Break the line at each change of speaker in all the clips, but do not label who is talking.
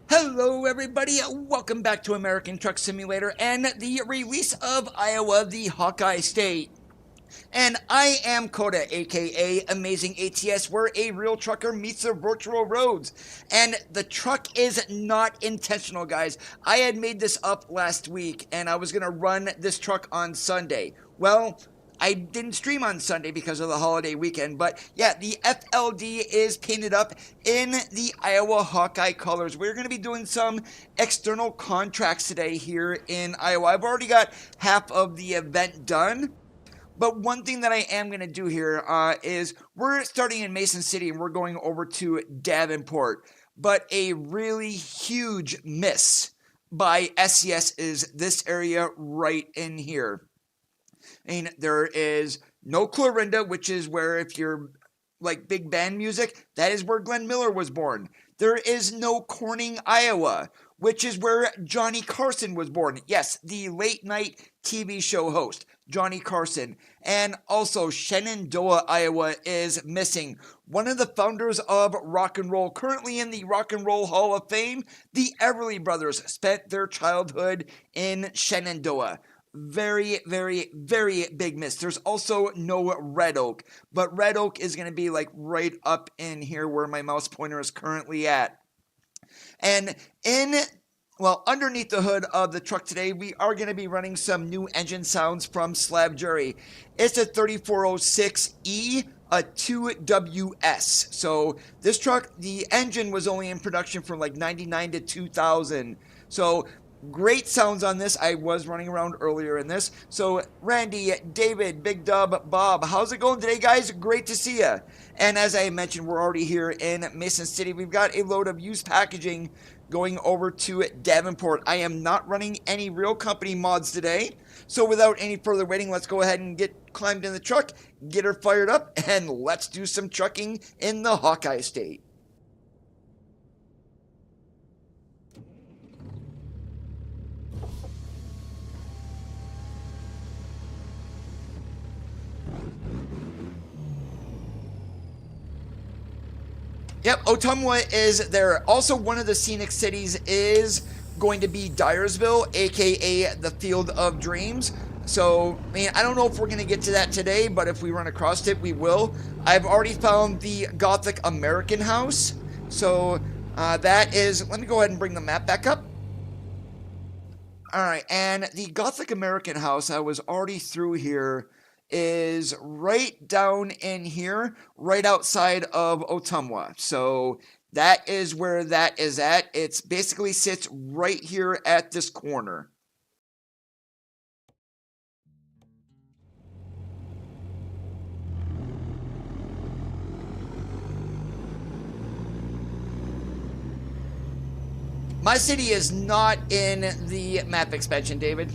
Hello everybody, welcome back to American Truck Simulator and the release of Iowa, the Hawkeye State. And I am Coda, aka Amazing ATS, where a real trucker meets the virtual roads. And the truck is not intentional, guys. I had made this up last week and I was going to run this truck on Sunday. Well, I didn't stream on Sunday because of the holiday weekend, but yeah, the FLD is painted up in the Iowa Hawkeye colors. We're going to be doing some external contracts today here in Iowa. I've already got half of the event done. But one thing that I am going to do here is we're starting in Mason City and we're going over to Davenport. But a really huge miss by SCS is this area right in here. I mean, there is no Clarinda, which is where if you're like big band music, that is where Glenn Miller was born. There is no Corning, Iowa, which is where Johnny Carson was born. Yes, the late night TV show host, Johnny Carson. And also Shenandoah, Iowa is missing. One of the founders of rock and roll, currently in the Rock and Roll Hall of Fame, the Everly Brothers spent their childhood in Shenandoah. Very, very, very big miss. There's also no Red Oak, but Red Oak is going to be like right up in here where my mouse pointer is currently at. And underneath the hood of the truck today, we are going to be running some new engine sounds from Slab Jury. It's a 3406E, a 2WS. So this truck, the engine was only in production from like 99 to 2000. So great sounds on this. I was running around earlier in this. So Randy, David, Big Dub, Bob, how's it going today, guys? Great to see you. And as I mentioned, we're already here in Mason City. We've got a load of used packaging going over to Davenport. I am not running any real company mods today. So without any further waiting, let's go ahead and get climbed in the truck, get her fired up, and let's do some trucking in the Hawkeye State. Yep, Ottumwa is there. Also, one of the scenic cities is going to be Dyersville, aka the Field of Dreams. So, I mean, I don't know if we're going to get to that today, but if we run across it, we will. I've already found the Gothic American house. So, that is, let me go ahead and bring the map back up. Alright, and the Gothic American house, I was already through here, is right down in here, right outside of Ottumwa. So that is where that is at. It basically sits right here at this corner. My city is not in the map expansion, David.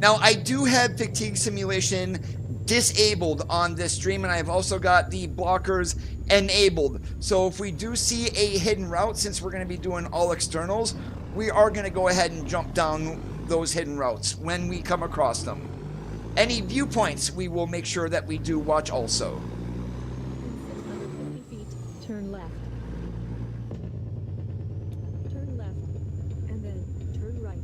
Now, I do have fatigue simulation disabled on this stream, and I've also got the blockers enabled. So if we do see a hidden route, since we're going to be doing all externals, we are going to go ahead and jump down those hidden routes when we come across them. Any viewpoints, we will make sure that we do watch also.
650 feet, turn left. Turn left, and then turn right.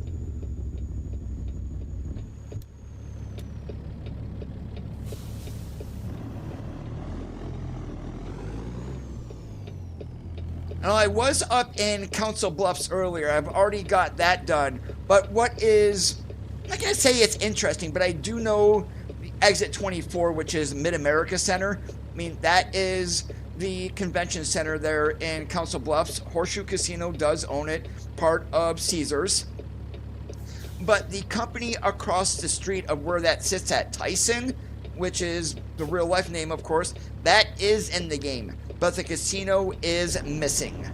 Now, I was up in Council Bluffs earlier. I've already got that done. But what is, I'm not going to say it's interesting, but I do know the Exit 24, which is Mid-America Center. I mean, that is the convention center there in Council Bluffs. Horseshoe Casino does own it, part of Caesars. But the company across the street of where that sits at, Tyson, which is the real life name, of course, that is in the game. But the casino is missing.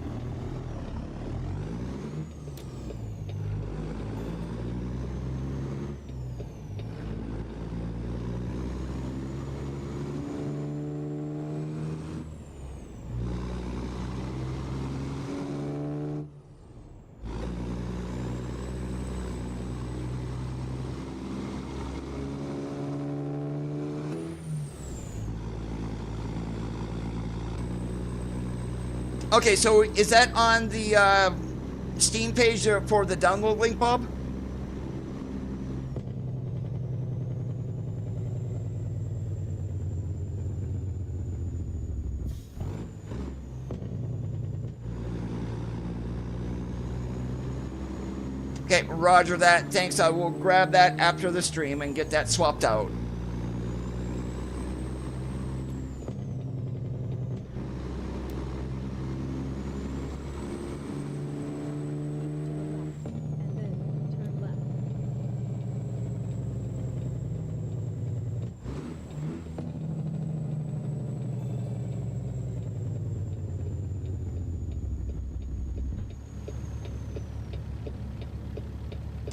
Okay, so is that on the Steam page for the download link, Bob? Okay, roger that. Thanks. I will grab that after the stream and get that swapped out.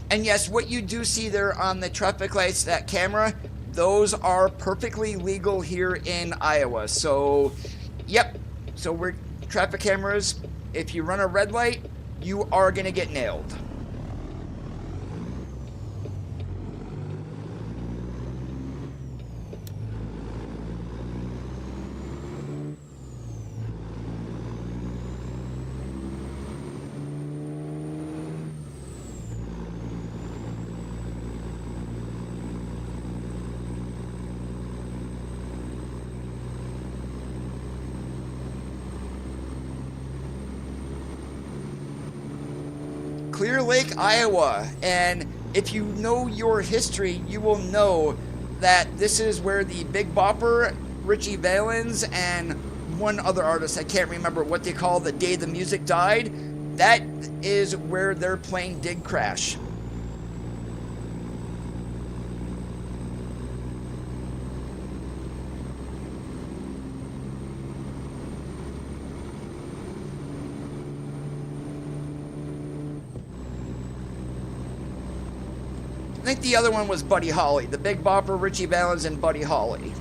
And yes, what you do see there on the traffic lights, that camera, those are perfectly legal here in Iowa. So, yep. So we're traffic cameras. If you run a red light, you are going to get nailed. Clear Lake, Iowa, and if you know your history, you will know that this is where the Big Bopper, Richie Valens, and one other artist, I can't remember what they call the day the music died, that is where their plane did crash. I think the other one was Buddy Holly. The Big Bopper, Richie Valens, and Buddy Holly.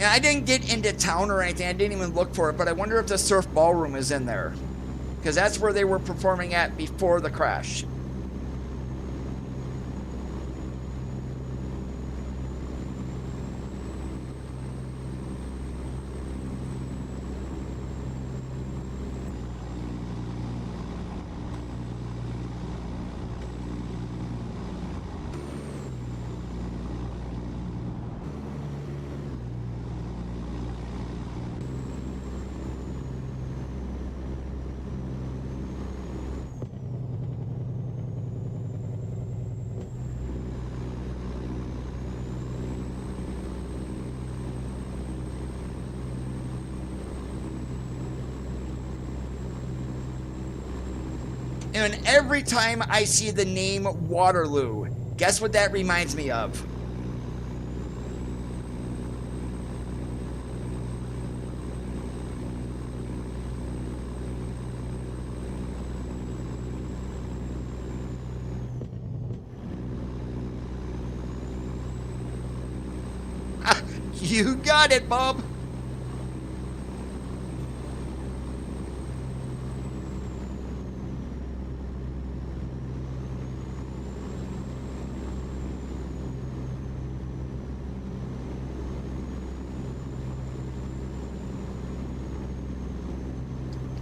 And I didn't get into town or anything. I didn't even look for it, but I wonder if the Surf Ballroom is in there. Because that's where they were performing at before the crash. And every time I see the name Waterloo, guess what that reminds me of? You got it, Bob.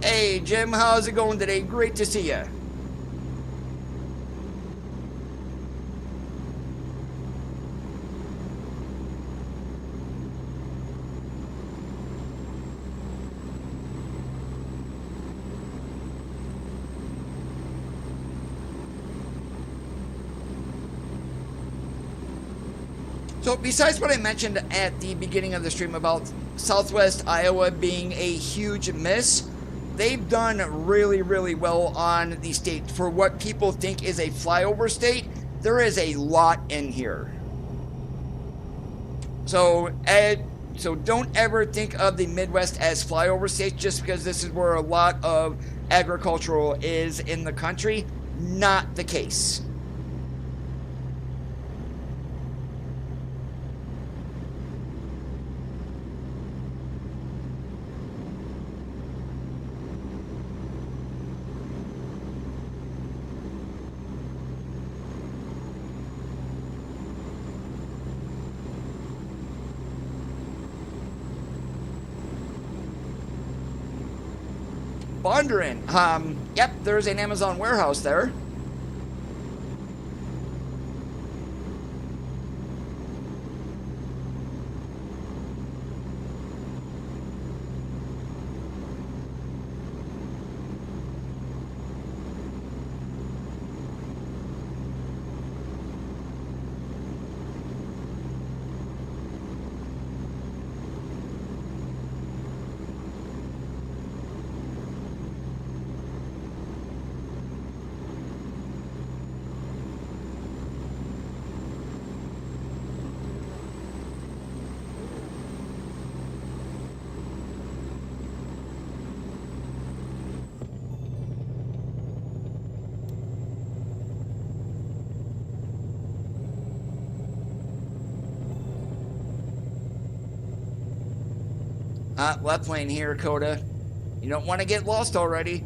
Hey, Jim, how's it going today? Great to see you. So besides what I mentioned at the beginning of the stream about Southwest Iowa being a huge miss, they've done really, really well on the state. For what people think is a flyover state, there is a lot in here. So don't ever think of the Midwest as flyover states just because this is where a lot of agricultural is in the country. Not the case. Bondurant. Yep, there's an Amazon warehouse there. Left lane here, Coda. You don't want to get lost already.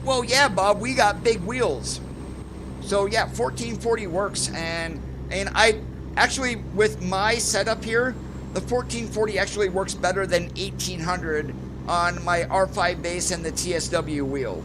Well, yeah, Bob, we got big wheels. So yeah, 1440 works, and I actually, with my setup here, the 1440 actually works better than 1800 on my R5 base and the TSW wheel.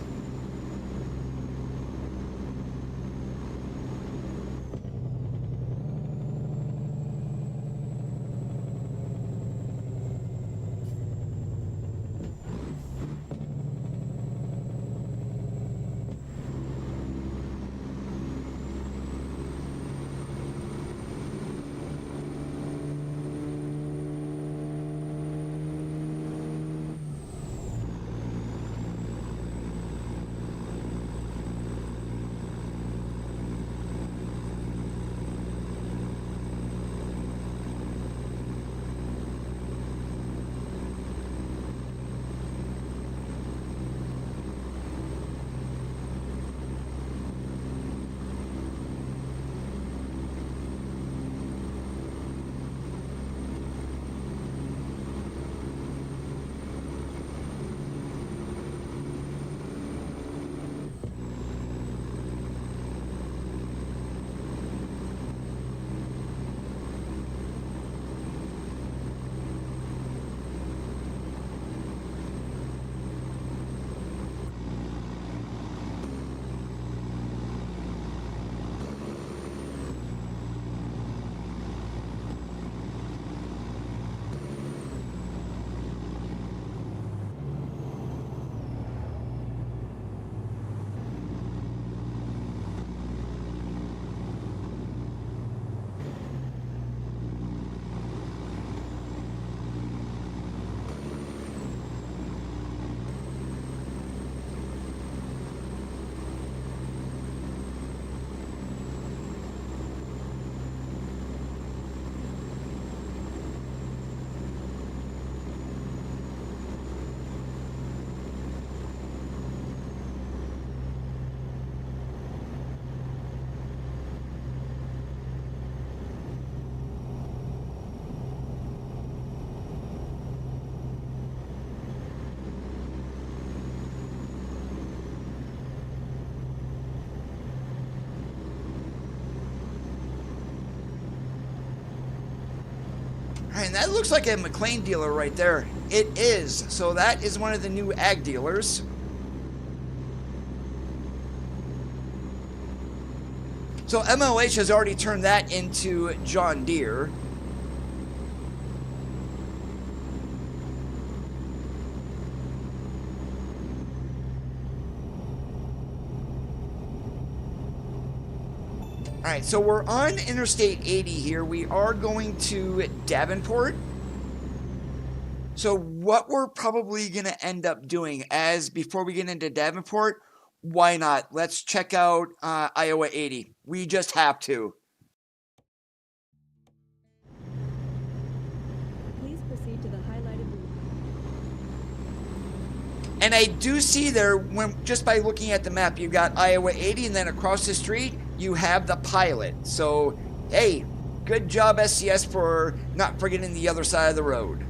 All right, and that looks like a McLean dealer right there. It is. So that is one of the new ag dealers. So MLH has already turned that into John Deere. All right, so we're on Interstate 80 here. We are going to Davenport. So what we're probably going to end up doing as before we get into Davenport, why not? Let's check out Iowa 80. We just have to.
Please proceed to the highlighted route.
And I do see there, when just by looking at the map, you've got Iowa 80, and then across the street, you have the Pilot. So, hey, good job SCS for not forgetting the other side of the road.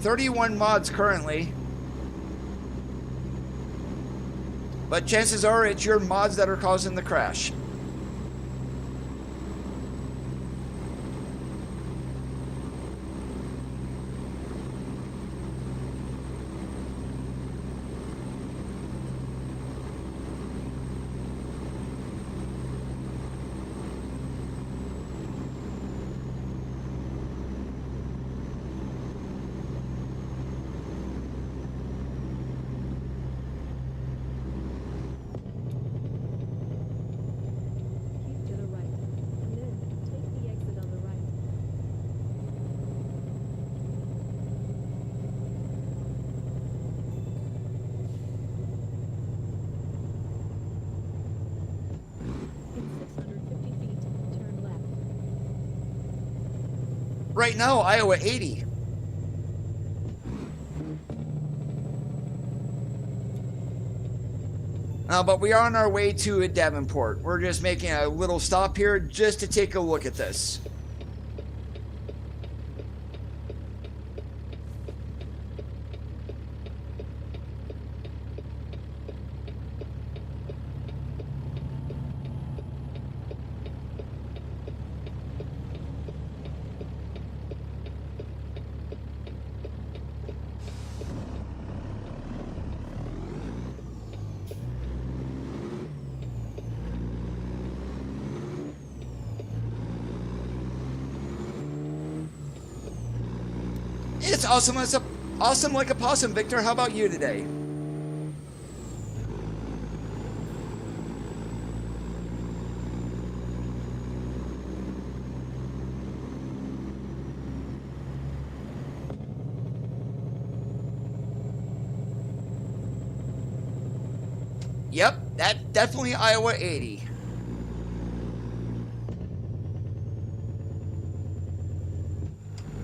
$31 mods currently, but chances are it's your mods that are causing the crash.
Keep to the right, and then take the exit on the right. In 650 feet, turn left.
Right now, Iowa 80. But we are on our way to Davenport. We're just making a little stop here just to take a look at this. It's awesome. It's awesome like a possum, Victor. How about you today? Yep, that's definitely Iowa 80.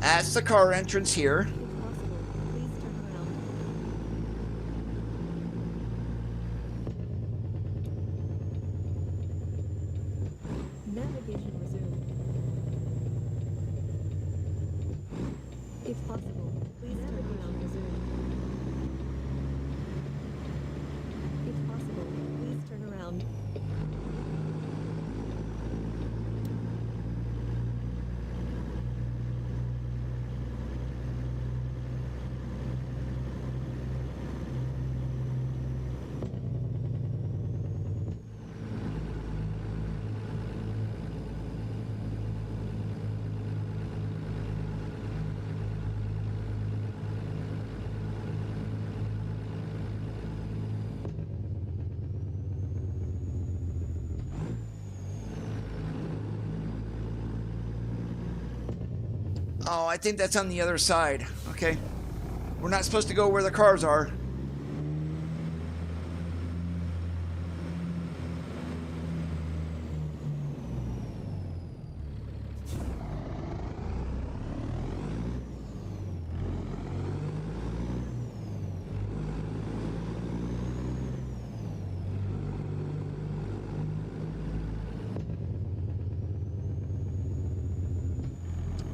That's the car entrance here.
If possible, please turn around. Navigation resumed. If possible, please turn around. Resume. If possible, please turn around.
Oh, I think that's on the other side. Okay. We're not supposed to go where the cars are.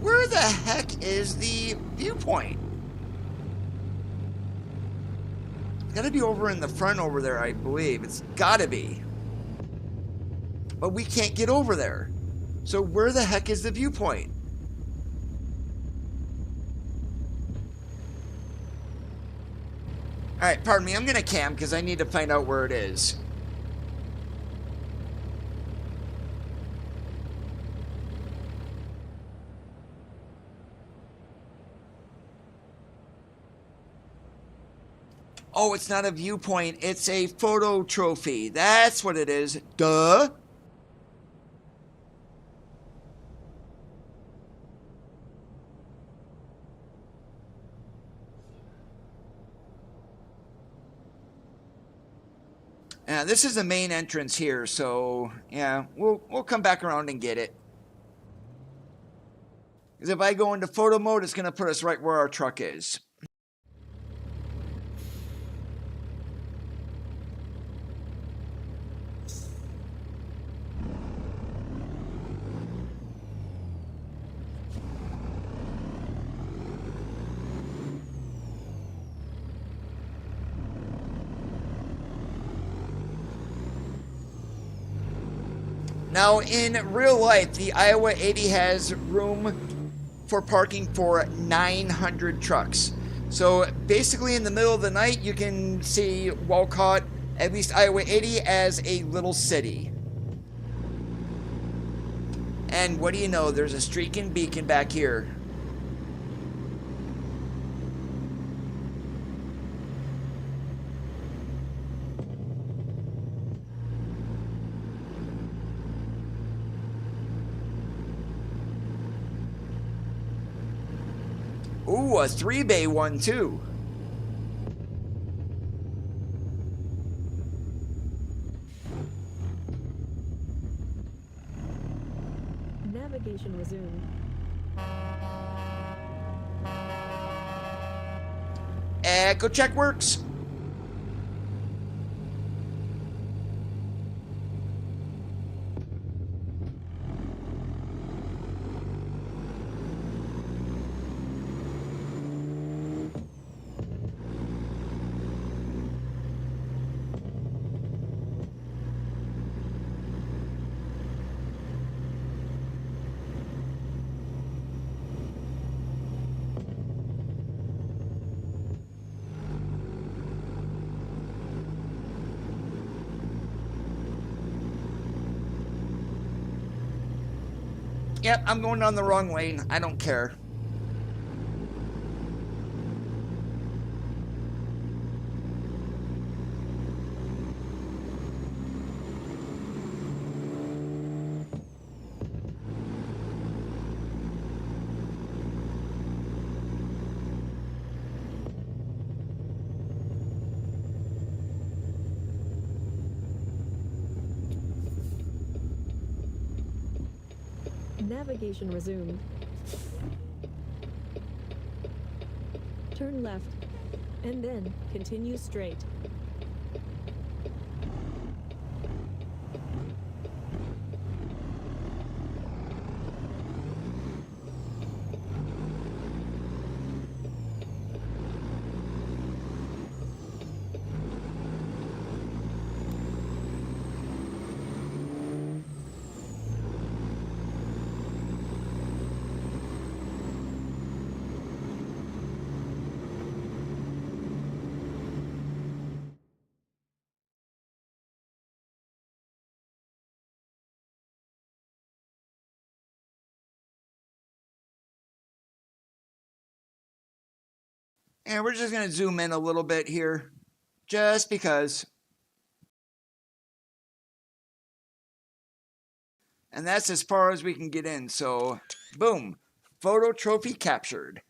Where the heck is the viewpoint? It's gotta be over in the front over there, I believe. It's gotta be. But we can't get over there. So where the heck is the viewpoint? Alright, pardon me, I'm gonna cam because I need to find out where it is. Oh, it's not a viewpoint. It's a photo trophy. That's what it is. Duh. Yeah, this is the main entrance here, so yeah, we'll come back around and get it. Because if I go into photo mode, it's going to put us right where our truck is. Now, in real life, the Iowa 80 has room for parking for 900 trucks. So basically in the middle of the night, you can see Walcott, at least Iowa 80, as a little city. And what do you know, there's a streaking beacon back here. Ooh, a 3-bay one too.
Navigation resumed.
Echo check works. Yep, I'm going down the wrong lane. I don't care.
Navigation resumed. Turn left, and then continue straight. And we're just going to zoom in a little bit here, just because. And that's as far as we can get in, so boom.
Photo trophy captured.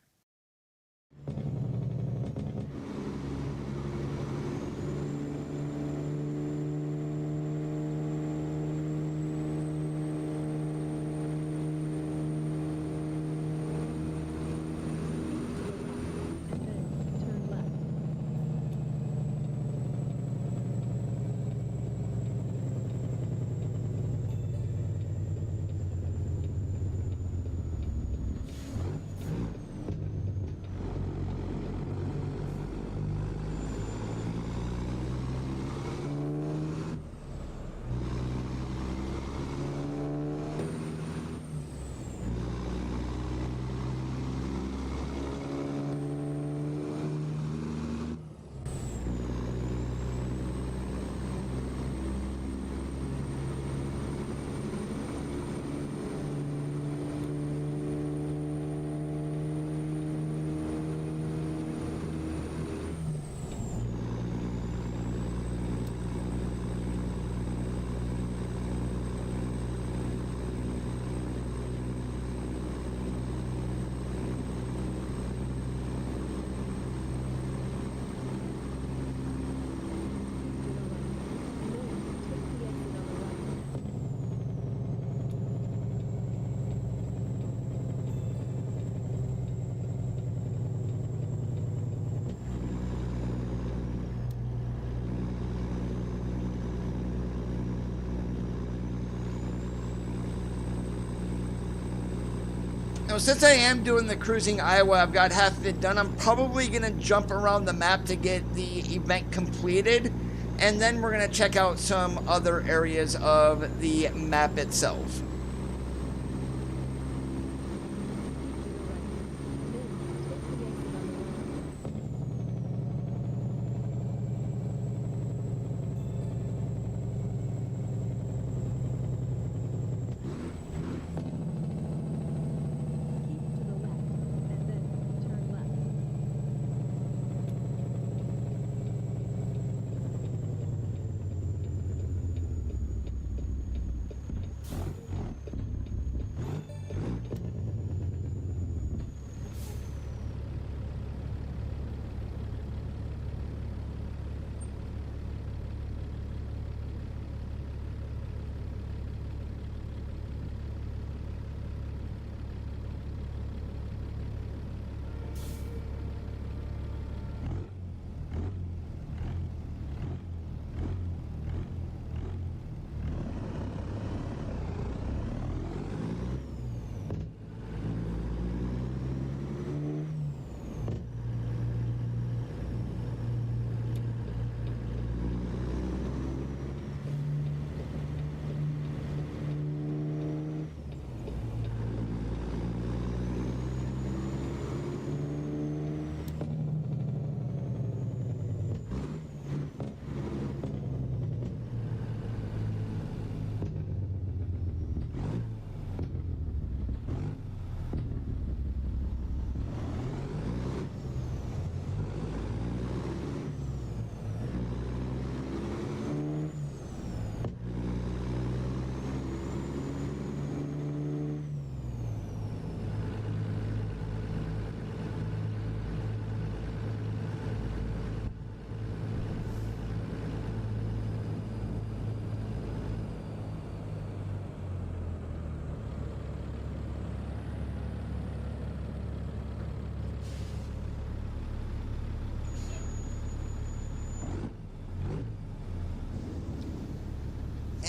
Now, since I am doing the cruising Iowa, I've got half of it done. I'm probably going to jump around the map to get the event completed, and then we're going to check out some other areas of the map itself.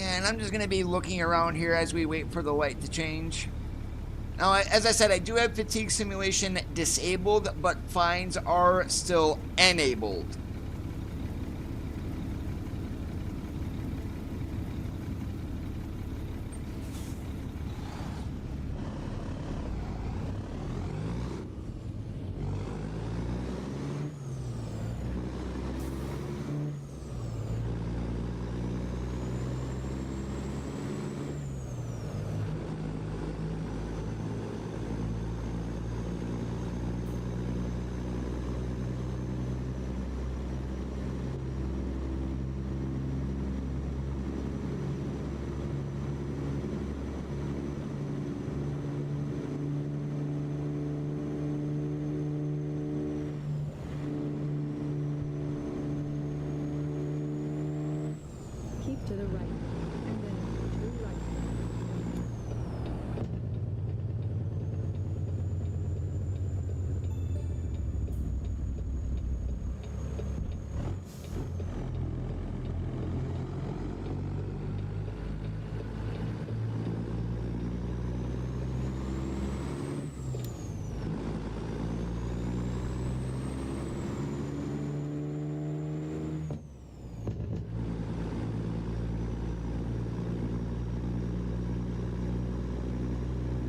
And I'm just going to be looking around here as we wait for the light to change. Now, as I said, I do have fatigue simulation disabled, but fines are still enabled.
to the right, and then turn right.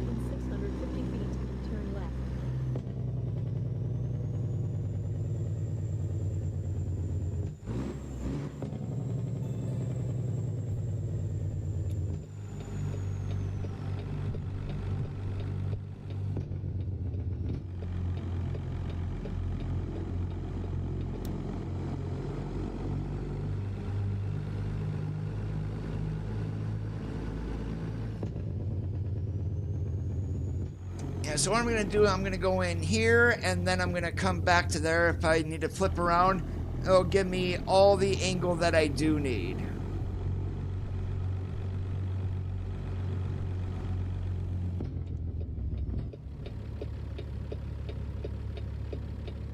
In 650 feet, turn left.
Yeah, so what I'm going to do, I'm going to go in here, and then I'm going to come back to there. If I need to flip around, it'll give me all the angle that I do need.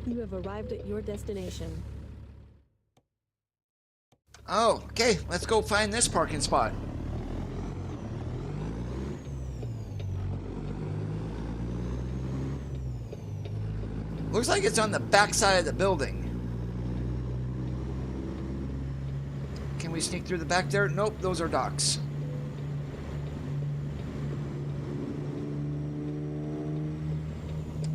You have arrived at your destination.
Oh, okay, let's go find this parking spot. Looks like it's on the back side of the building. Can we sneak through the back there? Nope, those are docks.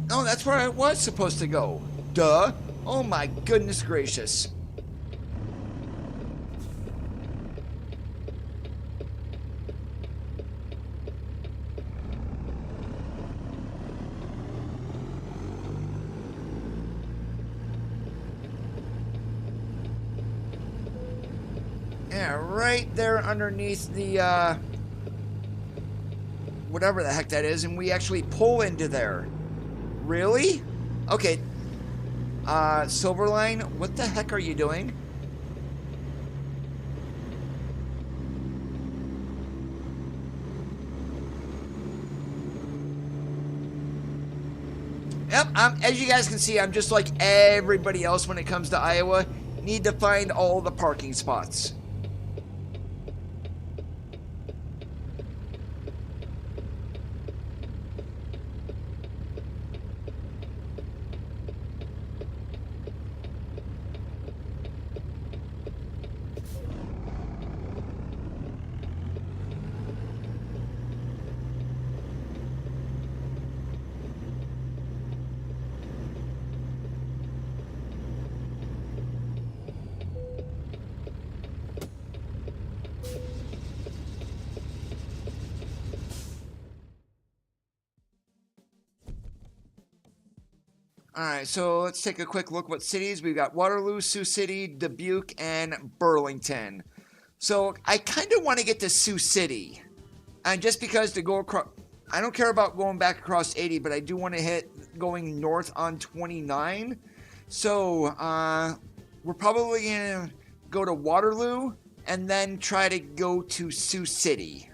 Oh, that's where I was supposed to go. Duh. Oh my goodness gracious. Yeah, right there underneath the, whatever the heck that is, and we actually pull into there. Really? Okay. Silverline, what the heck are you doing? Yep, as you guys can see, I'm just like everybody else when it comes to Iowa. Need to find all the parking spots. Alright, so let's take a quick look what cities. We've got Waterloo, Sioux City, Dubuque, and Burlington. So I kind of want to get to Sioux City. And just because to go across, I don't care about going back across 80, but I do want to hit going north on 29. So we're probably going to go to Waterloo and then try to go to Sioux City.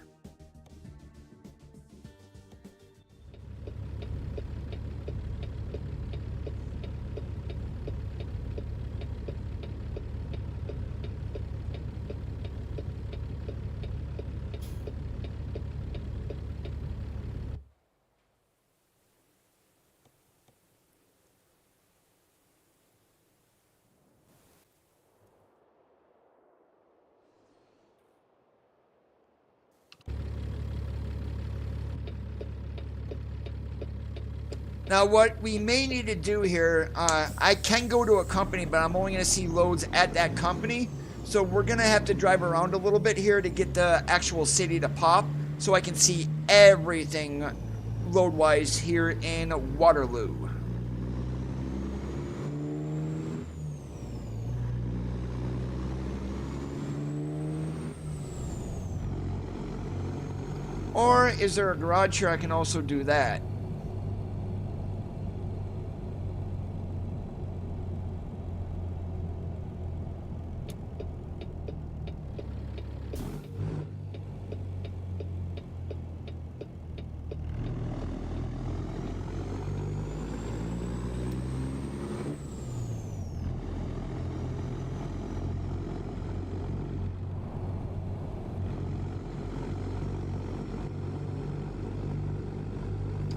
Now, what we may need to do here, I can go to a company, but I'm only going to see loads at that company. So we're going to have to drive around a little bit here to get the actual city to pop so I can see everything load-wise here in Waterloo. Or is there a garage here I can also do that?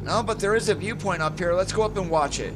No, but there is a viewpoint up here. Let's go up and watch it.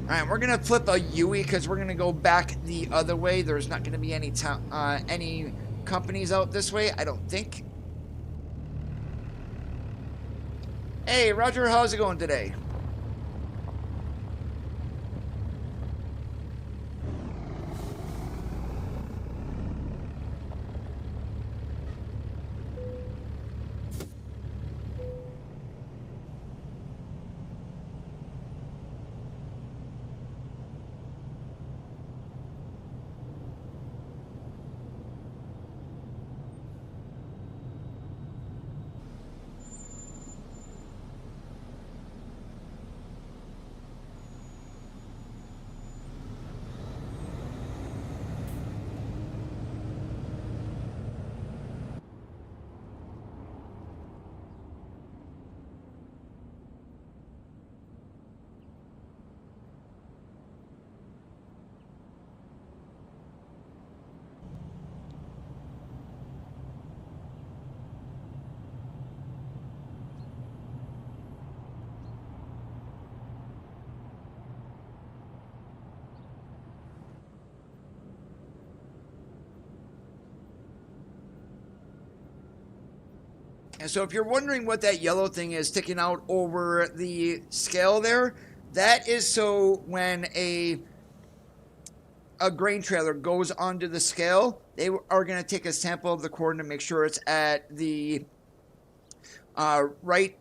Alright, we're gonna flip a Yui because we're gonna go back the other way. There's not gonna be any any companies out this way, I don't think. Hey, Roger, how's it going today? And so if you're wondering what that yellow thing is sticking out over the scale there, that is so when a grain trailer goes onto the scale, they are going to take a sample of the corn to make sure it's at the right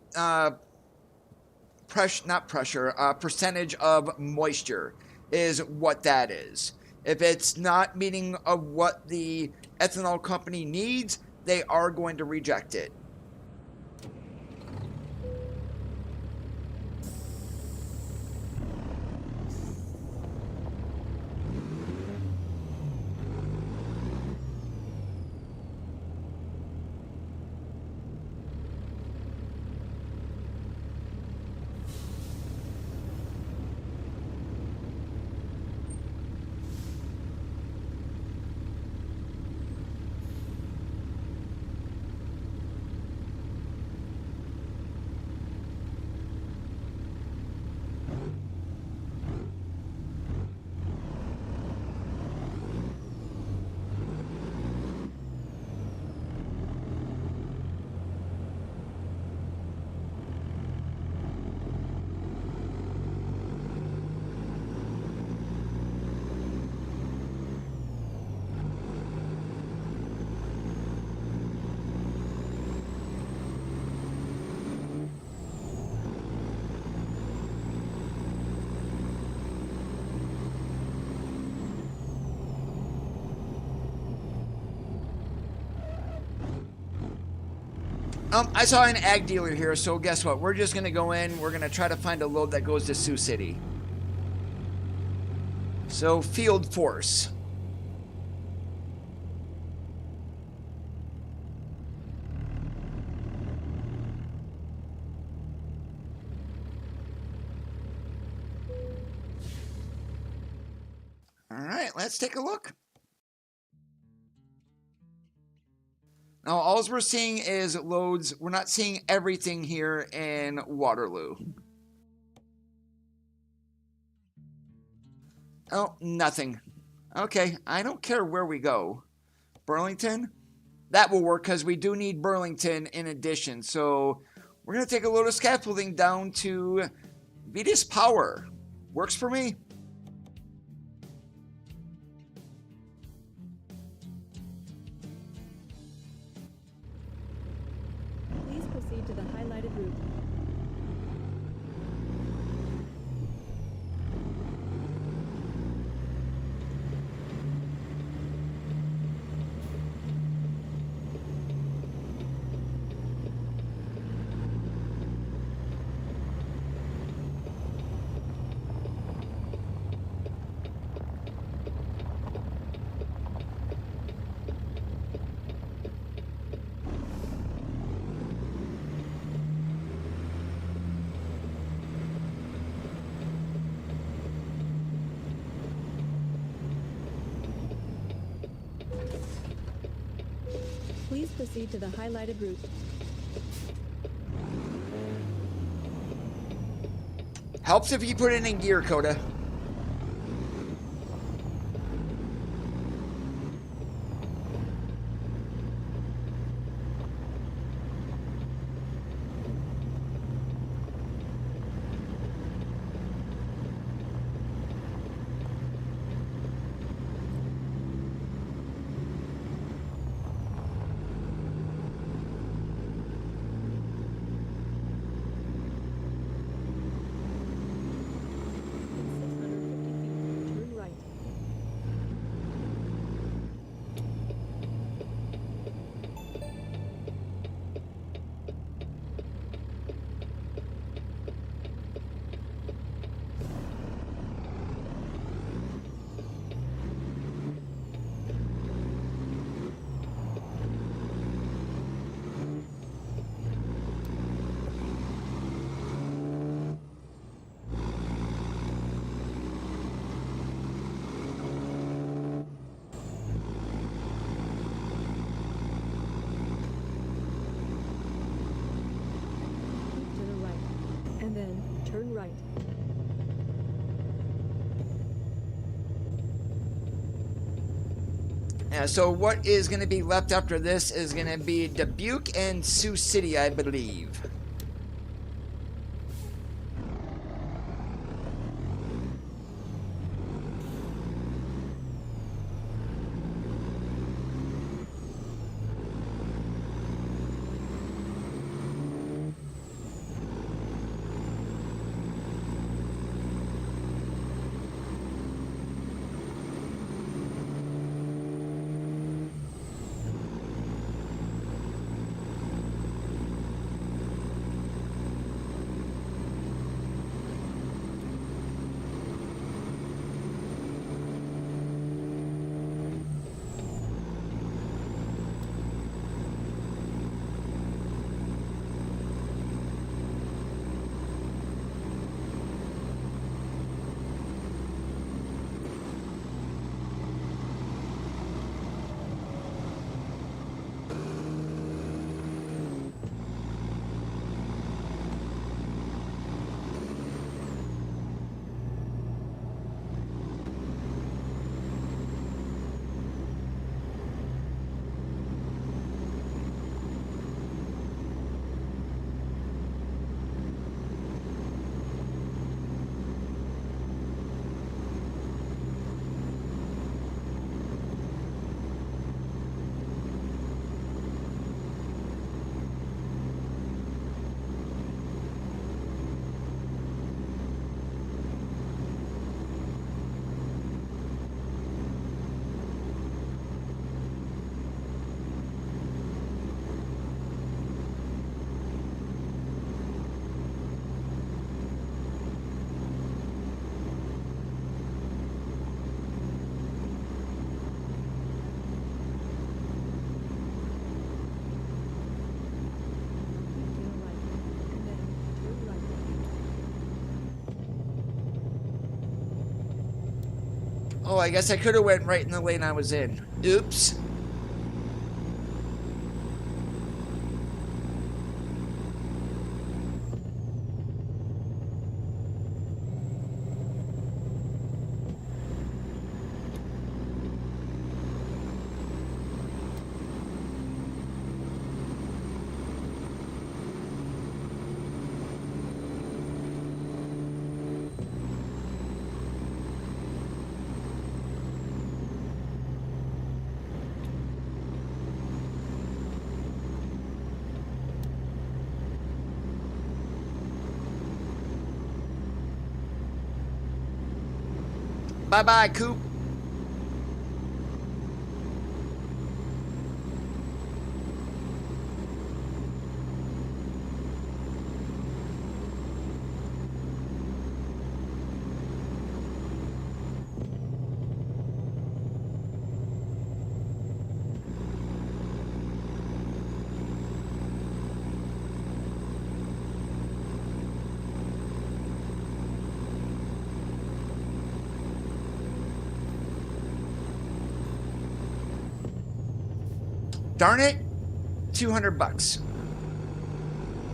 percentage of moisture is what that is. If it's not meeting of what the ethanol company needs, they are going to reject it. I saw an ag dealer here, so guess what? We're just going to go in. We're going to try to find a load that goes to Sioux City. So, Field Force. All right, let's take a look. Now, all we're seeing is loads. We're not seeing everything here in Waterloo. Oh, nothing. Okay, I don't care where we go. Burlington. That will work because we do need Burlington in addition. So we're going to take a load of scaffolding down to Vetus Power. Works for me.
Please proceed to the highlighted route. Please proceed to the highlighted route.
Helps if you put it in gear, Coda. Turn right. So what is going to be left after this is going to be Dubuque and Sioux City, I believe. Oh, I guess I could have went right in the lane I was in. Oops. Bye-bye, Coop. Darn it, 200 bucks.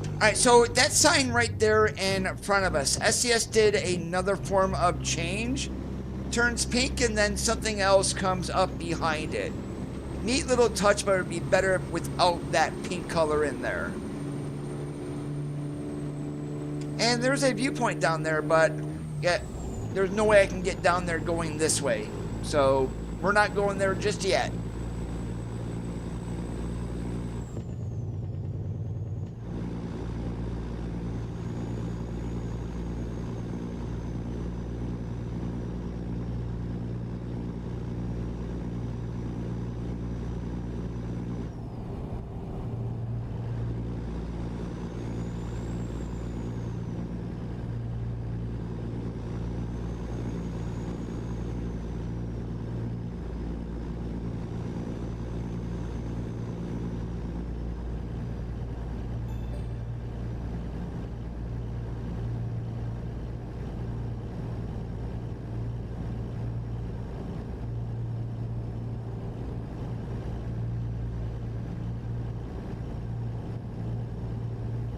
All right, so that sign right there in front of us, SCS did another form of change, turns pink, and then something else comes up behind it. Neat little touch, but it would be better without that pink color in there. And there's a viewpoint down there, but yeah, there's no way I can get down there going this way. So we're not going there just yet.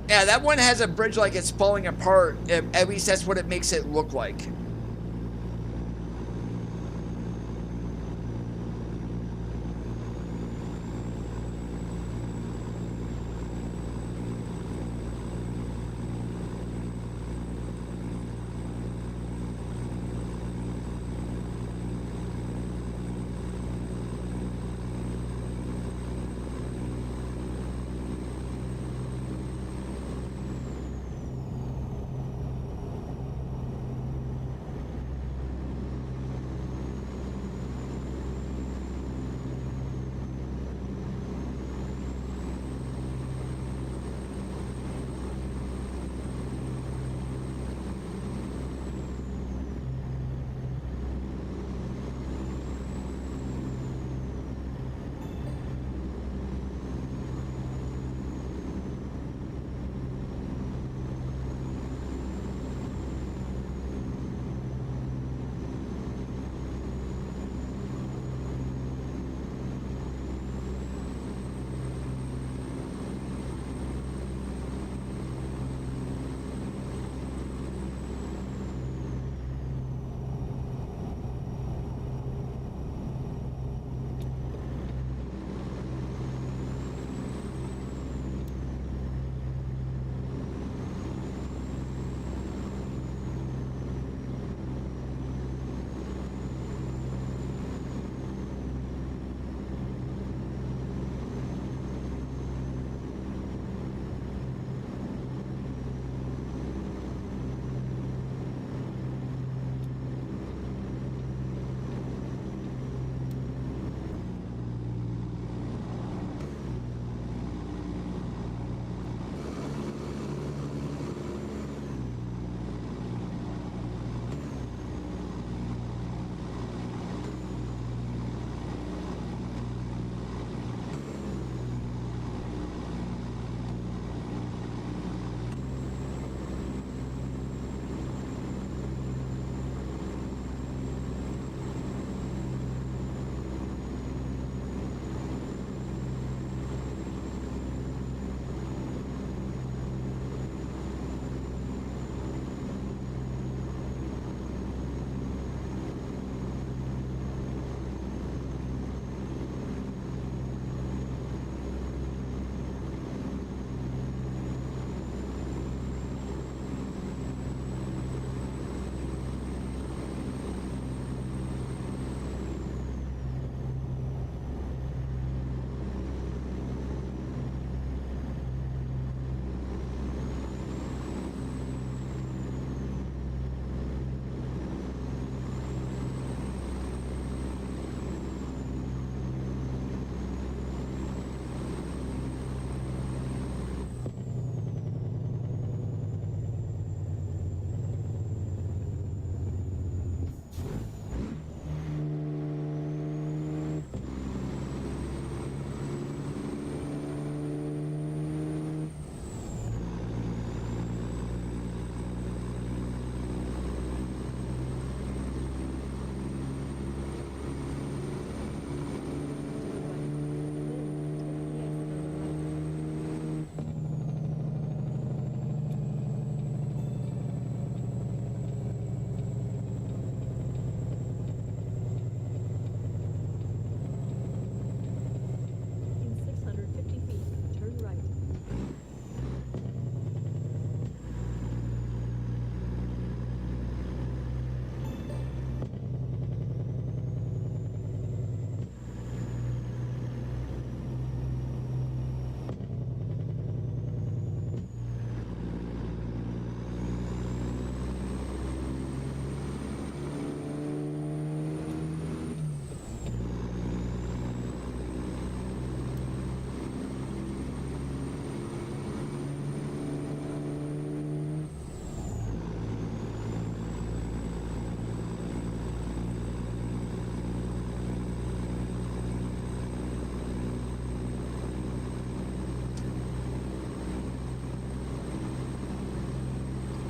Yeah, that one has a bridge like it's falling apart. At least that's what it makes it look like.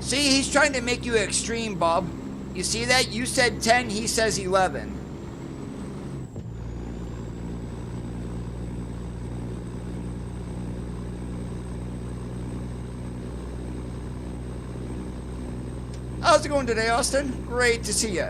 See, he's trying to make you extreme, Bob. You see that? You said 10, he says 11. How's it going today, Austin? Great to see you.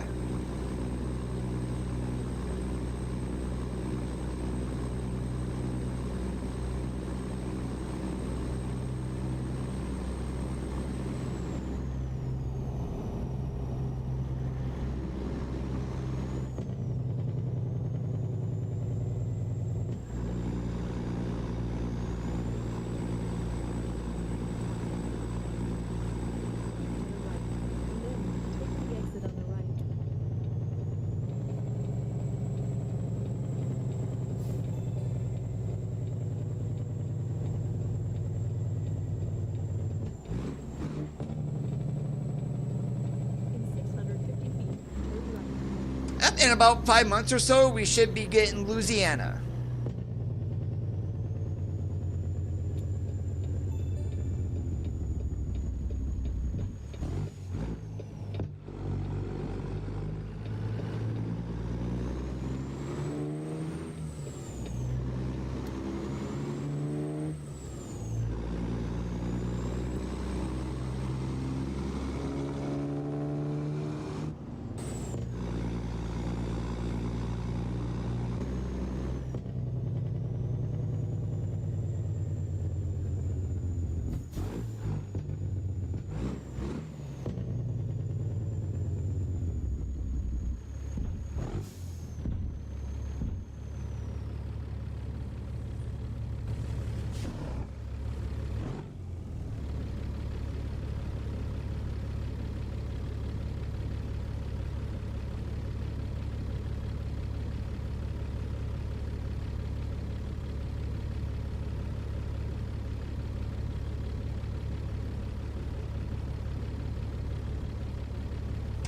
In about 5 months or so, we should be getting Louisiana.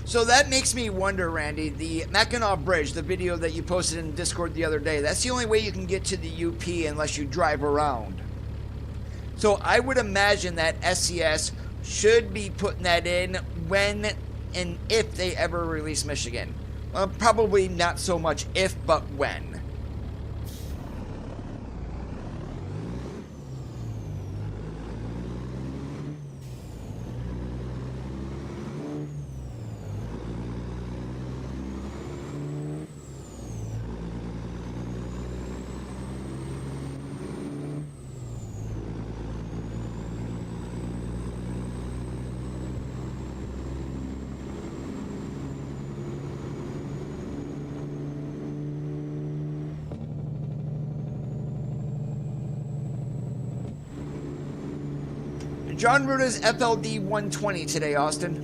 So that makes me wonder, Randy, the Mackinac Bridge, the video that you posted in Discord the other day, that's the only way you can get to the UP unless you drive around. So I would imagine that SCS should be putting that in when and if they ever release Michigan. Probably not so much if, but when. John Ruda's FLD 120 today, Austin.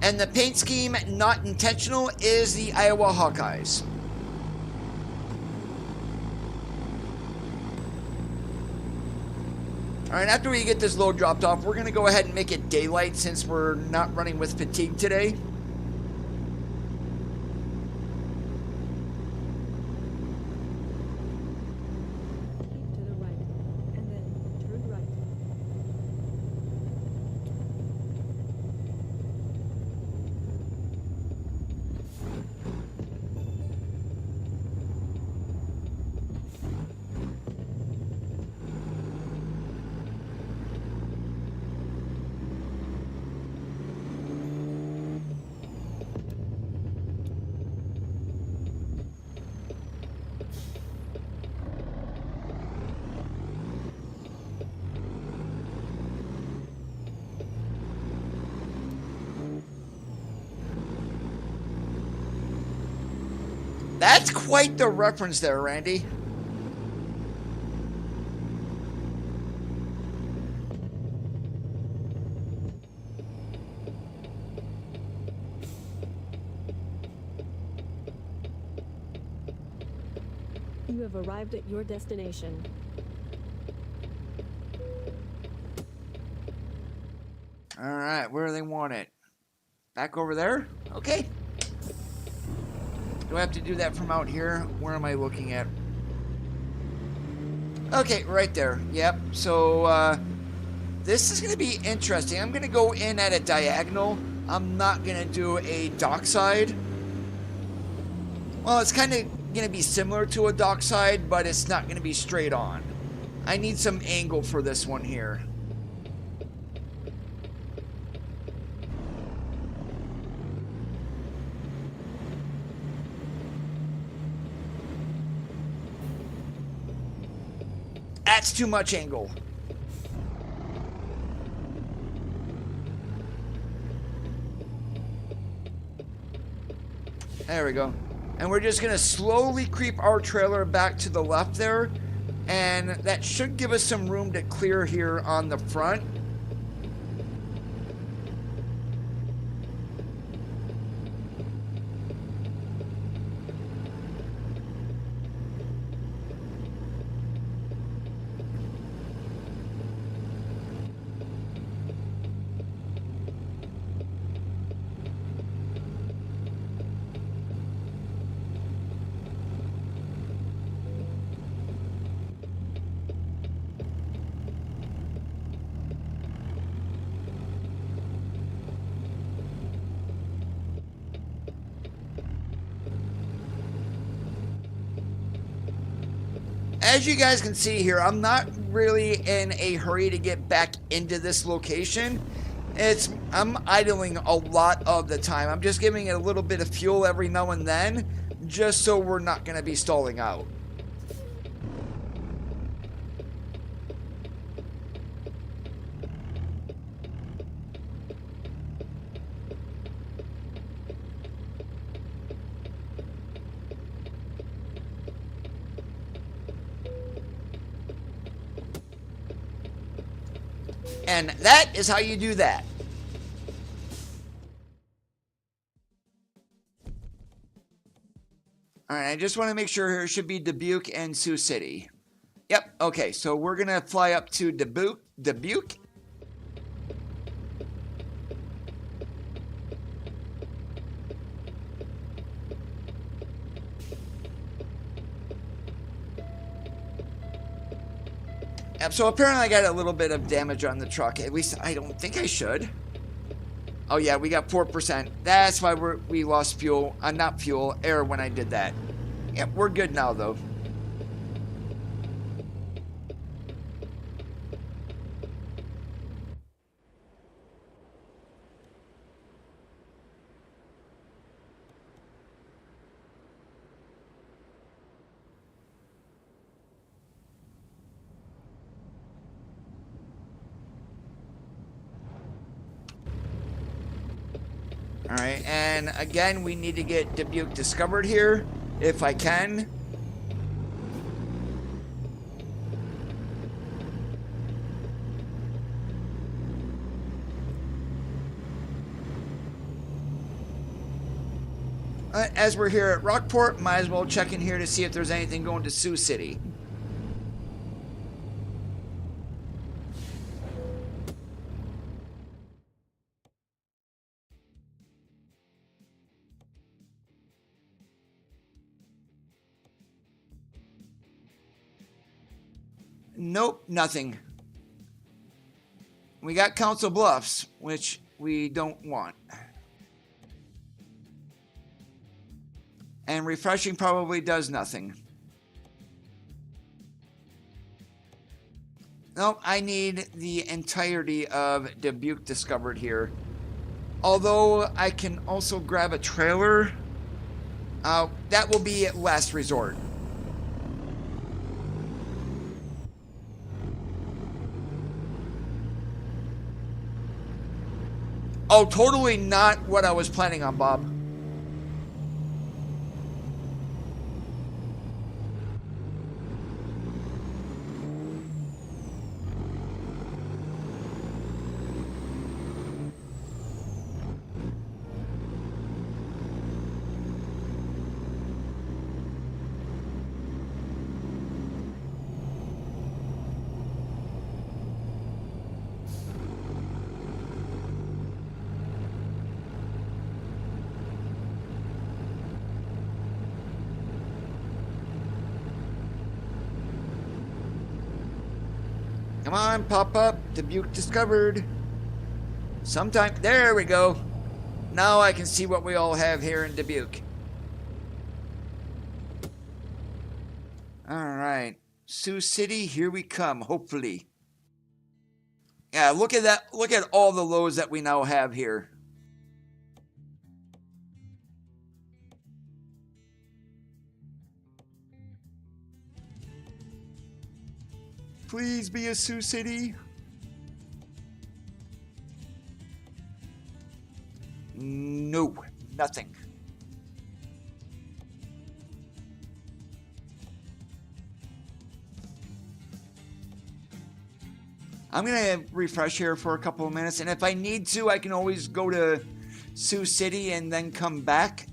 And the paint scheme, not intentional, is the Iowa Hawkeyes. Alright, after we get this load dropped off, we're going to go ahead and make it daylight since we're not running with fatigue today. That's quite the reference there, Randy.
You have arrived at your destination.
All right, where do they want it? Back over there? Okay. Do I have to do that from out here? Where am I looking at? Okay, right there. Yep. So, this is going to be interesting. I'm going to go in at a diagonal. I'm not going to do a dockside. Well, it's kind of going to be similar to a dockside, but it's not going to be straight on. I need some angle for this one here. That's too much angle. There we go. And we're just going to slowly creep our trailer back to the left there. And that should give us some room to clear here on the front. As you guys can see here, I'm not really in a hurry to get back into this location. I'm idling a lot of the time. I'm just giving it a little bit of fuel every now and then, just so we're not going to be stalling out. And that is how you do that. Alright, I just want to make sure here it should be Dubuque and Sioux City. Yep, okay, so we're going to fly up to Dubuque. So apparently I got a little bit of damage on the truck. At least I don't think I should. Oh yeah, we got 4%. That's why we lost fuel. Not fuel, air when I did that. Yep, we're good now though. Alright, and again, we need to get Dubuque discovered here, if I can. As we're here at Rockport, might as well check in here to see if there's anything going to Sioux City. Nope, nothing. We got Council Bluffs, which we don't want. And refreshing probably does nothing. Nope, I need the entirety of Dubuque discovered here. Although I can also grab a trailer. That will be at last resort. Oh, totally not what I was planning on, Bob. Come on, pop up. Dubuque discovered. Sometime. There we go. Now I can see what we all have here in Dubuque. Alright. Sioux City, here we come, hopefully. Yeah, look at that. Look at all the lows that we now have here. Please be a Sioux City. No, nothing. I'm going to refresh here for a couple of minutes, and if I need to, I can always go to Sioux City and then come back.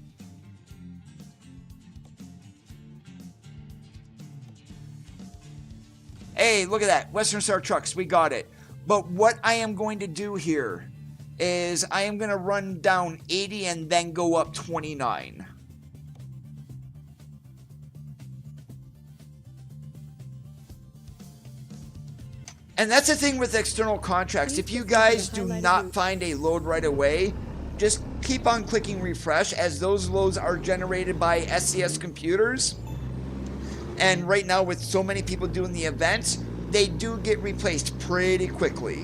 Hey, look at that. Western Star Trucks, we got it. But what I am going to do here is I am going to run down 80 and then go up 29. And that's the thing with external contracts. If you guys do not find a load right away, just keep on clicking refresh, as those loads are generated by SCS computers. And right now, with so many people doing the events, they do get replaced pretty quickly.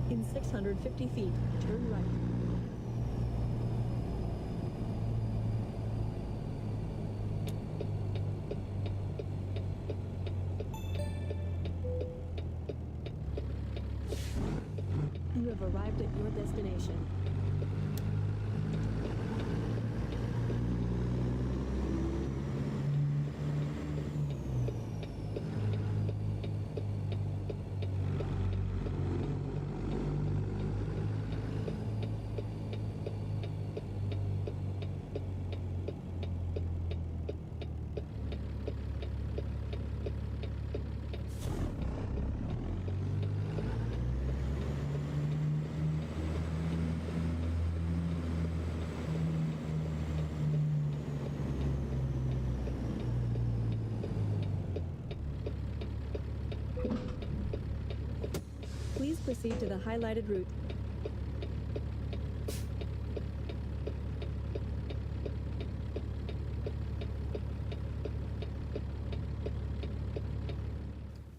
In 650 feet, turn right. You have arrived at your destination. Please proceed to the highlighted route.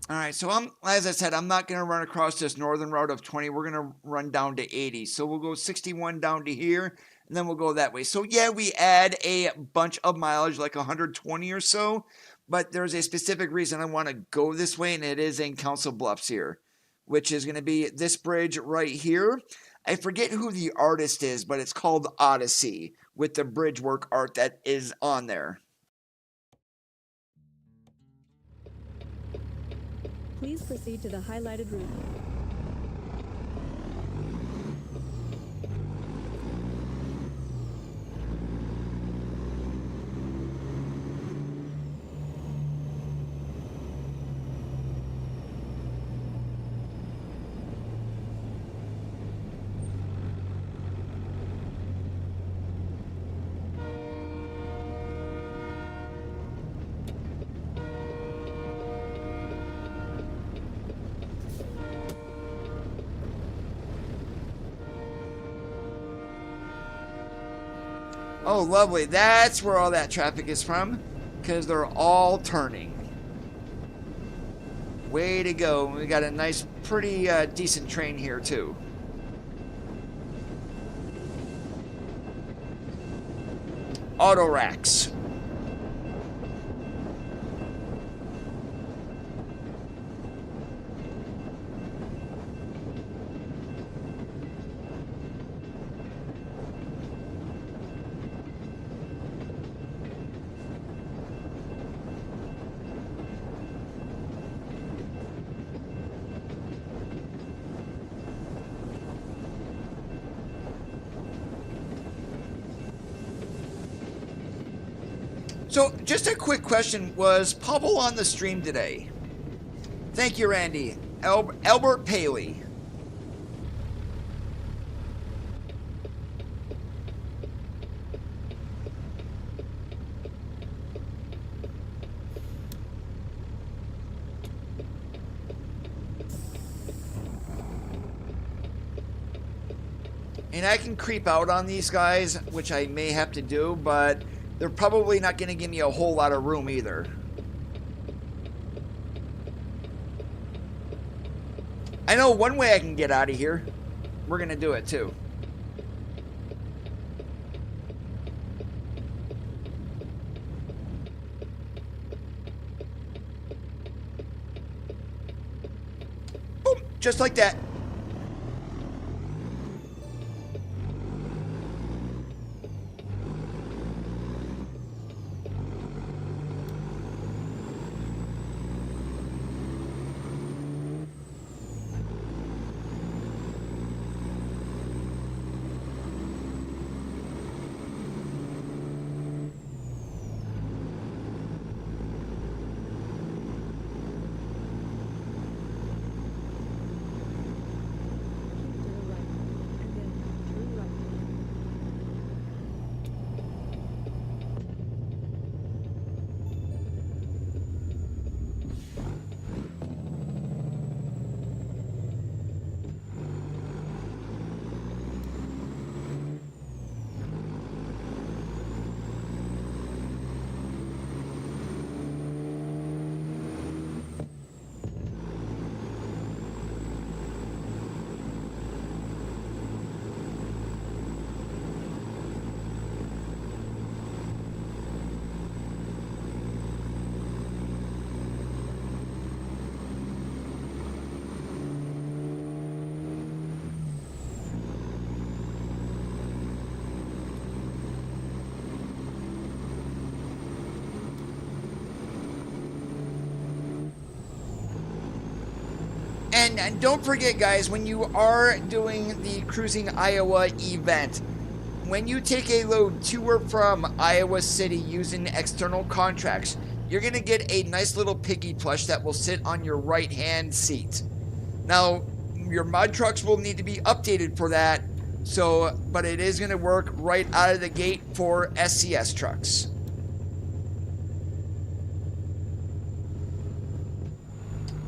All right, so as I said, I'm not going to run across this northern route of 20. We're going to run down to 80. So we'll go 61 down to here, and then we'll go that way. So yeah, we add a bunch of mileage, like 120 or so, but there's a specific reason I want to go this way, and it is in Council Bluffs here, which is going to be this bridge right here. I forget who the artist is, but it's called Odyssey, with the bridge work art that is on there.
Please proceed to the highlighted route.
Oh, lovely. That's where all that traffic is from, because they're all turning. Way to go. We got a nice, pretty decent train here, too. Auto racks. So, just a quick question. Was Pablo on the stream today? Thank you, Randy. Albert Paley. And I can creep out on these guys, which I may have to do, but they're probably not going to give me a whole lot of room either. I know one way I can get out of here. We're going to do it too. Boom, just like that. And don't forget, guys, when you are doing the Cruising Iowa event, when you take a load to or from Iowa City using external contracts, you're going to get a nice little piggy plush that will sit on your right-hand seat. Now, your mod trucks will need to be updated for that, but it is going to work right out of the gate for SCS trucks.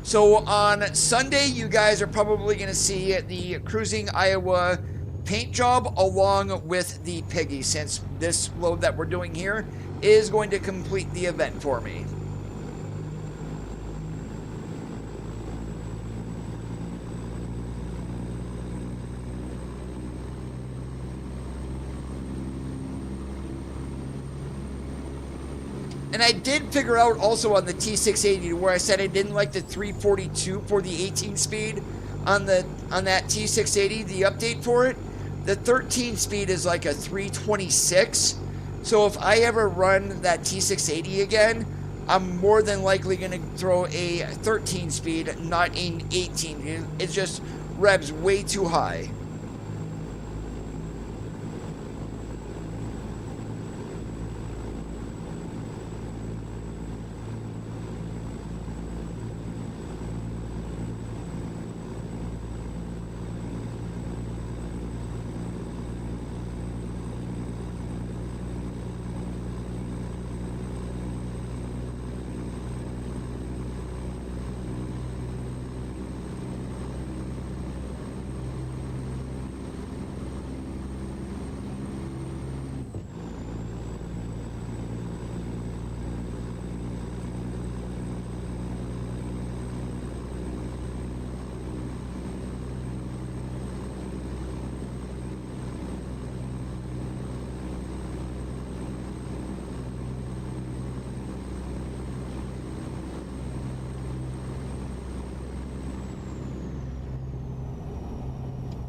So on Sunday, you guys are probably going to see the Cruising Iowa paint job along with the piggy, since this load that we're doing here is going to complete the event for me. And I did figure out also on the T680 where I said I didn't like the 342 for the 18 speed on that T680, the update for it. The 13 speed is like a 326. So if I ever run that T680 again, I'm more than likely going to throw a 13 speed, not an 18. It just revs way too high.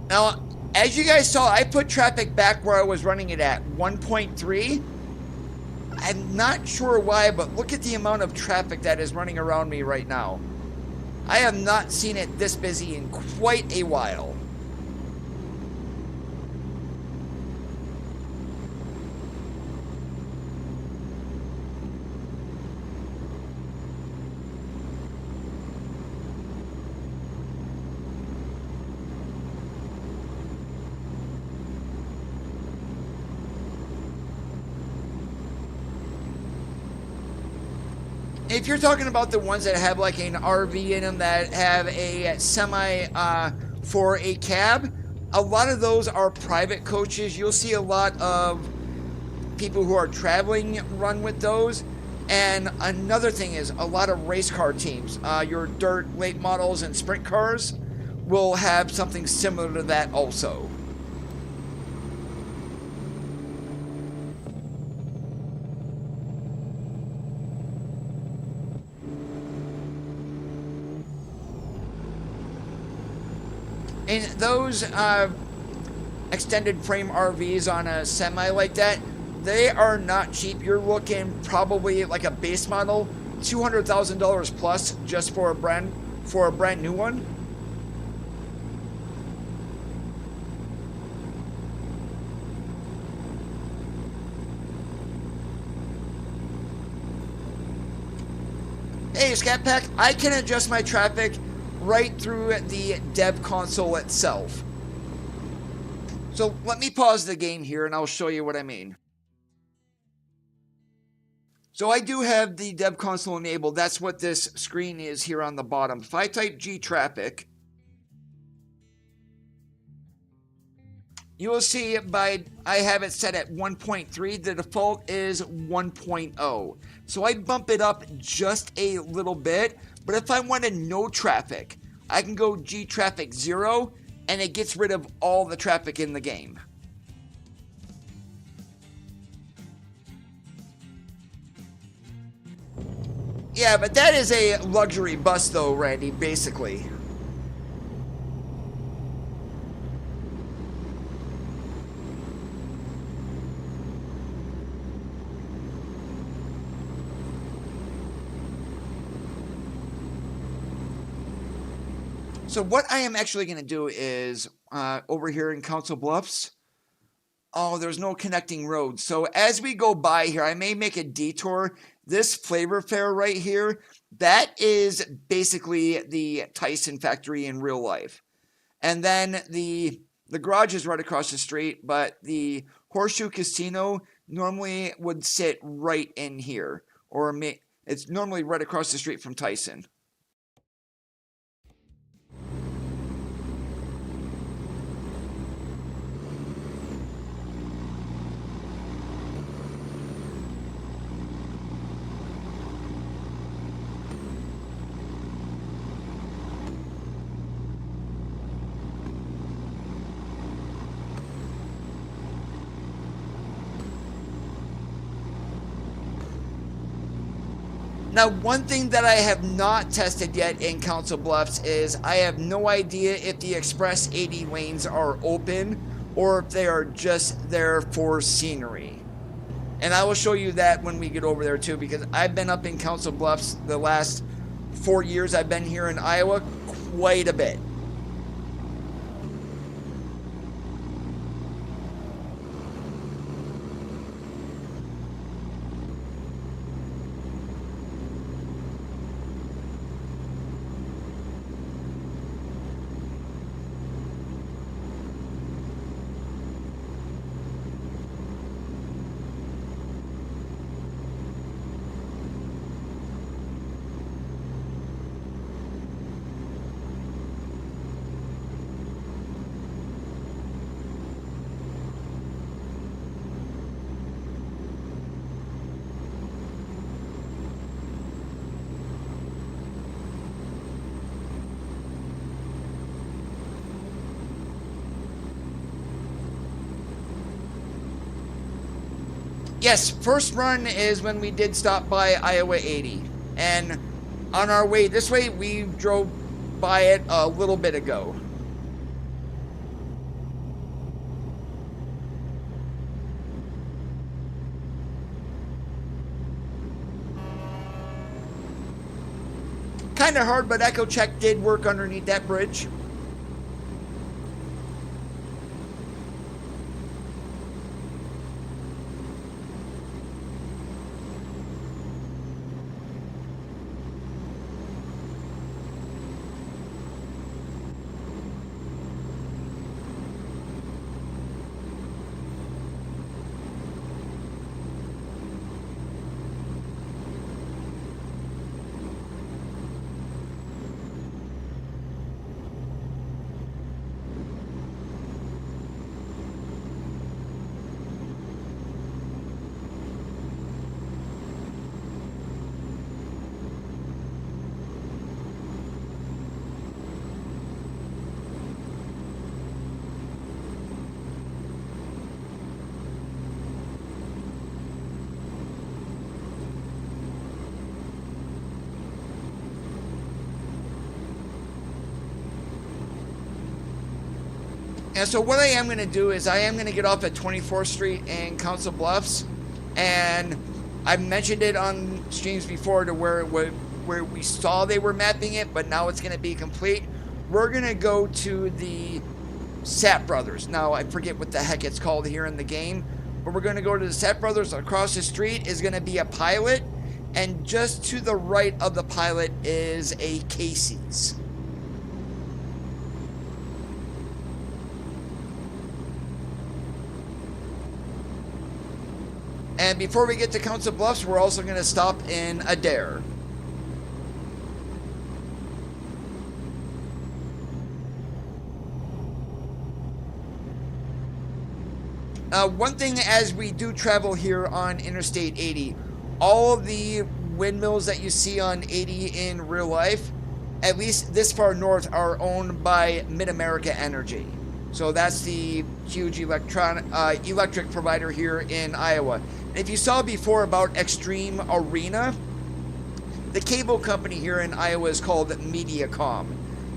Now, as you guys saw, I put traffic back where I was running it at, 1.3. I'm not sure why, but look at the amount of traffic that is running around me right now. I have not seen it this busy in quite a while. If you're talking about the ones that have like an RV in them that have a semi for a cab, a lot of those are private coaches. You'll see a lot of people who are traveling run with those. And another thing is a lot of race car teams, your dirt, late models, and sprint cars will have something similar to that also. And those extended frame RVs on a semi like that, they are not cheap. You're looking probably like a base model, $200,000 plus just for a brand new one. Hey, Scat Pack, I can adjust my traffic right through the dev console itself. So let me pause the game here and I'll show you what I mean. So I do have the dev console enabled. That's what this screen is here on the bottom. If I type G traffic, you will see I have it set at 1.3. The default is 1.0. So I bump it up just a little bit. But if I wanted no traffic, I can go G traffic 0 and it gets rid of all the traffic in the game. Yeah, but that is a luxury bus though, Randy, basically. So what I am actually going to do is, over here in Council Bluffs, oh, there's no connecting roads. So as we go by here, I may make a detour. This flavor fair right here, that is basically the Tyson factory in real life. And then the garage is right across the street, but the Horseshoe Casino normally would sit right in here. Or it's normally right across the street from Tyson. Now, one thing that I have not tested yet in Council Bluffs is I have no idea if the Express 80 lanes are open or if they are just there for scenery. And I will show you that when we get over there too, because I've been up in Council Bluffs the last 4 years I've been here in Iowa quite a bit. Yes, first run is when we did stop by Iowa 80. And on our way this way, we drove by it a little bit ago. Kind of hard, but Echo Check did work underneath that bridge. And so what I am going to do is I am going to get off at 24th Street in Council Bluffs, and I've mentioned it on streams before to where we saw they were mapping it, but now it's going to be complete. We're going to go to the Sap Brothers. Now, I forget what the heck it's called here in the game, but we're going to go to the Sap Brothers. Across the street is going to be a pilot, and just to the right of the pilot is a Casey's. And before we get to Council Bluffs, we're also going to stop in Adair. One thing as we do travel here on Interstate 80, all of the windmills that you see on 80 in real life, at least this far north, are owned by Mid-America Energy. So that's the huge electric provider here in Iowa. If you saw before about Extreme Arena, the cable company here in Iowa is called Mediacom,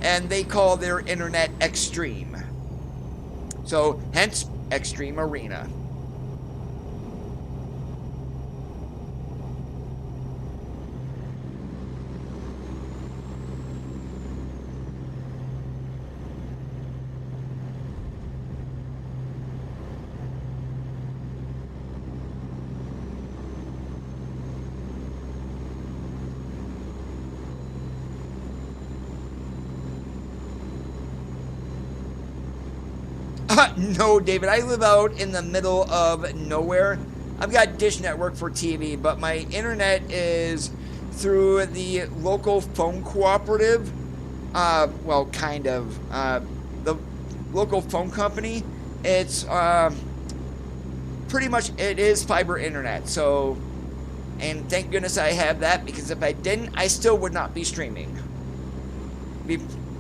and they call their internet Extreme. So hence Extreme Arena. No, David, I live out in the middle of nowhere. I've got Dish Network for TV, but my internet is through the local phone cooperative. Well, kind of. The local phone company. It's pretty much, it is fiber internet. So, and thank goodness I have that, because if I didn't, I still would not be streaming.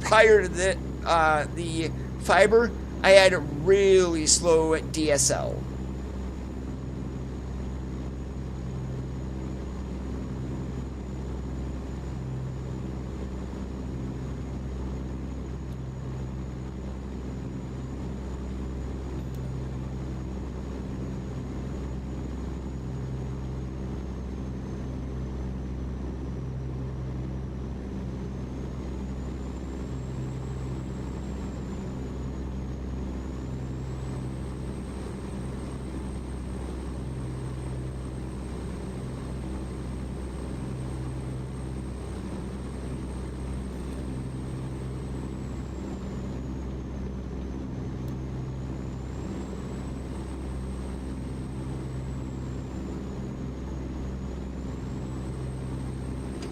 Prior to the fiber, I had a really slow DSL.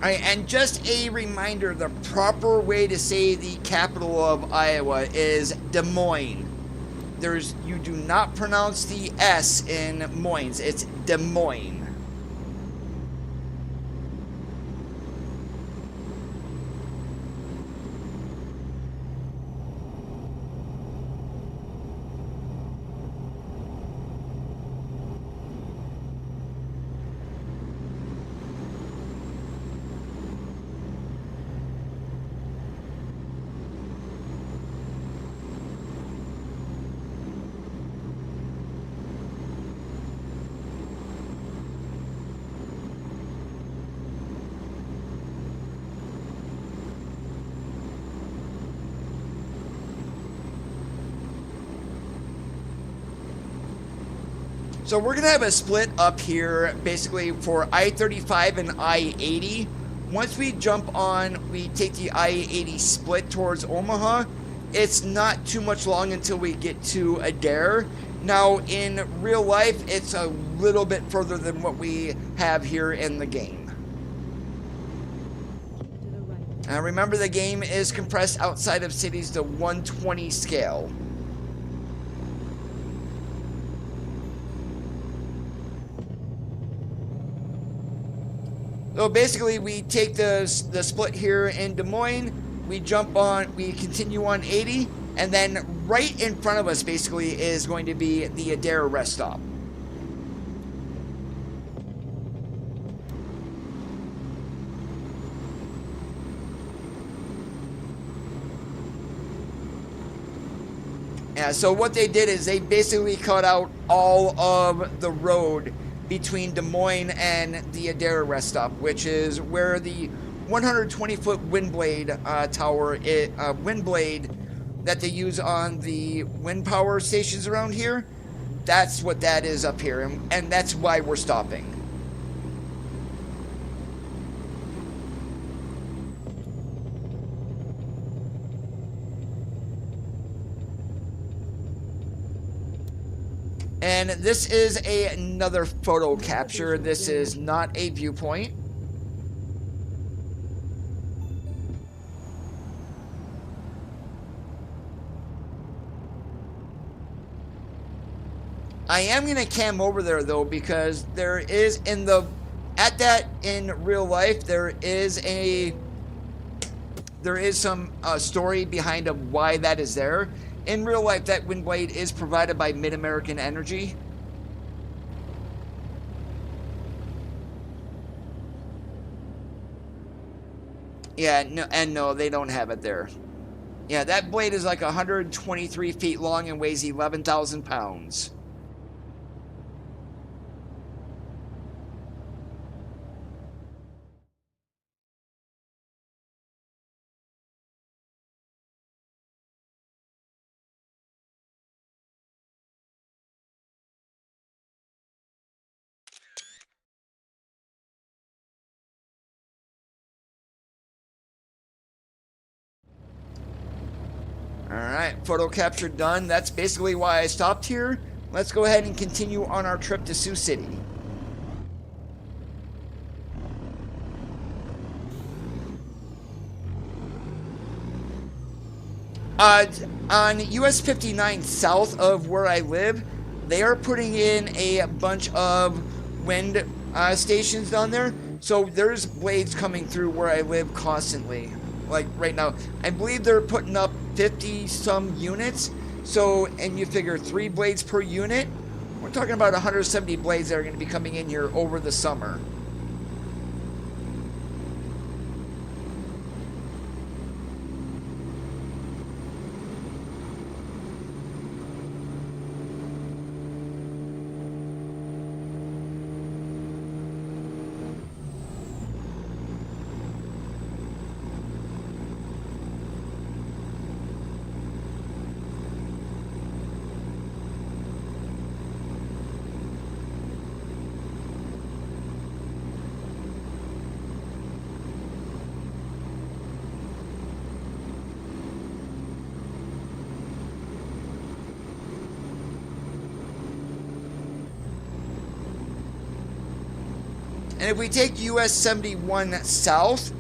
Alright, and just a reminder, the proper way to say the capital of Iowa is Des Moines. You do not pronounce the S in Moines, it's Des Moines. So we're going to have a split up here, basically for I-35 and I-80. Once we jump on, we take the I-80 split towards Omaha. It's not too much long until we get to Adair. Now, in real life, it's a little bit further than what we have here in the game. Remember, the game is compressed outside of cities to 1/20 scale. So basically, we take the split here in Des Moines, we jump on, we continue on 80, and then right in front of us basically is going to be the Adair rest stop. Yeah, so what they did is they basically cut out all of the road between Des Moines and the Adair rest stop, which is where the 120-foot wind blade tower, wind blade that they use on the wind power stations around here. That's what that is up here, and that's why we're stopping. And this is another photo capture. This is not a viewpoint. I am going to cam over there though, because there is in real life, there is some story behind of why that is there. In real life, that wind blade is provided by Mid-American Energy. Yeah, no, they don't have it there. Yeah, that blade is like 123 feet long and weighs 11,000 pounds. Alright, photo capture done. That's basically why I stopped here. Let's go ahead and continue on our trip to Sioux City. On US 59 south of where I live, they are putting in a bunch of wind stations down there. So there's blades coming through where I live constantly. Like right now, I believe they're putting up 50 some units. So, and you figure 3 blades per unit, we're talking about 170 blades that are going to be coming in here over the summer. And if we take US 71 south,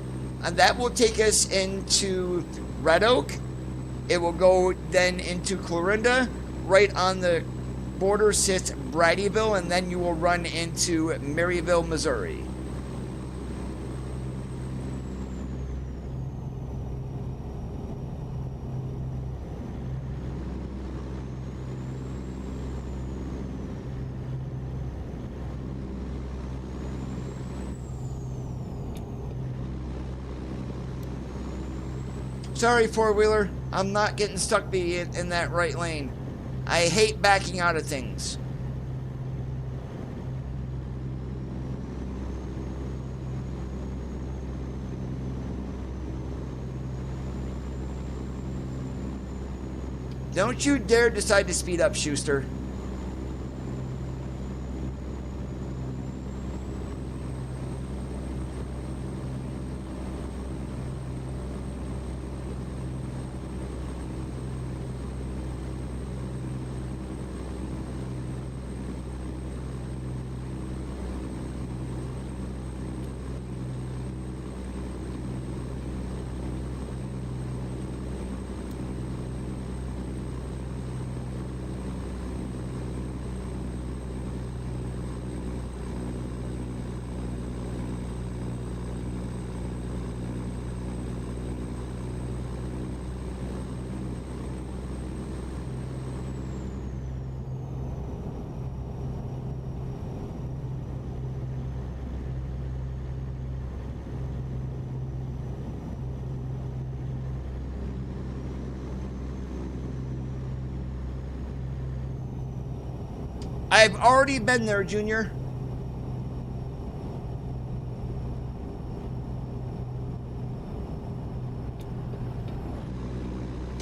that will take us into Red Oak. It will go then into Clarinda. Right on the border sits Bradyville, and then you will run into Maryville, Missouri. Sorry, four-wheeler, I'm not getting stuck in that right lane. I hate backing out of things. Don't you dare decide to speed up, Schuster. I've already been there, Junior.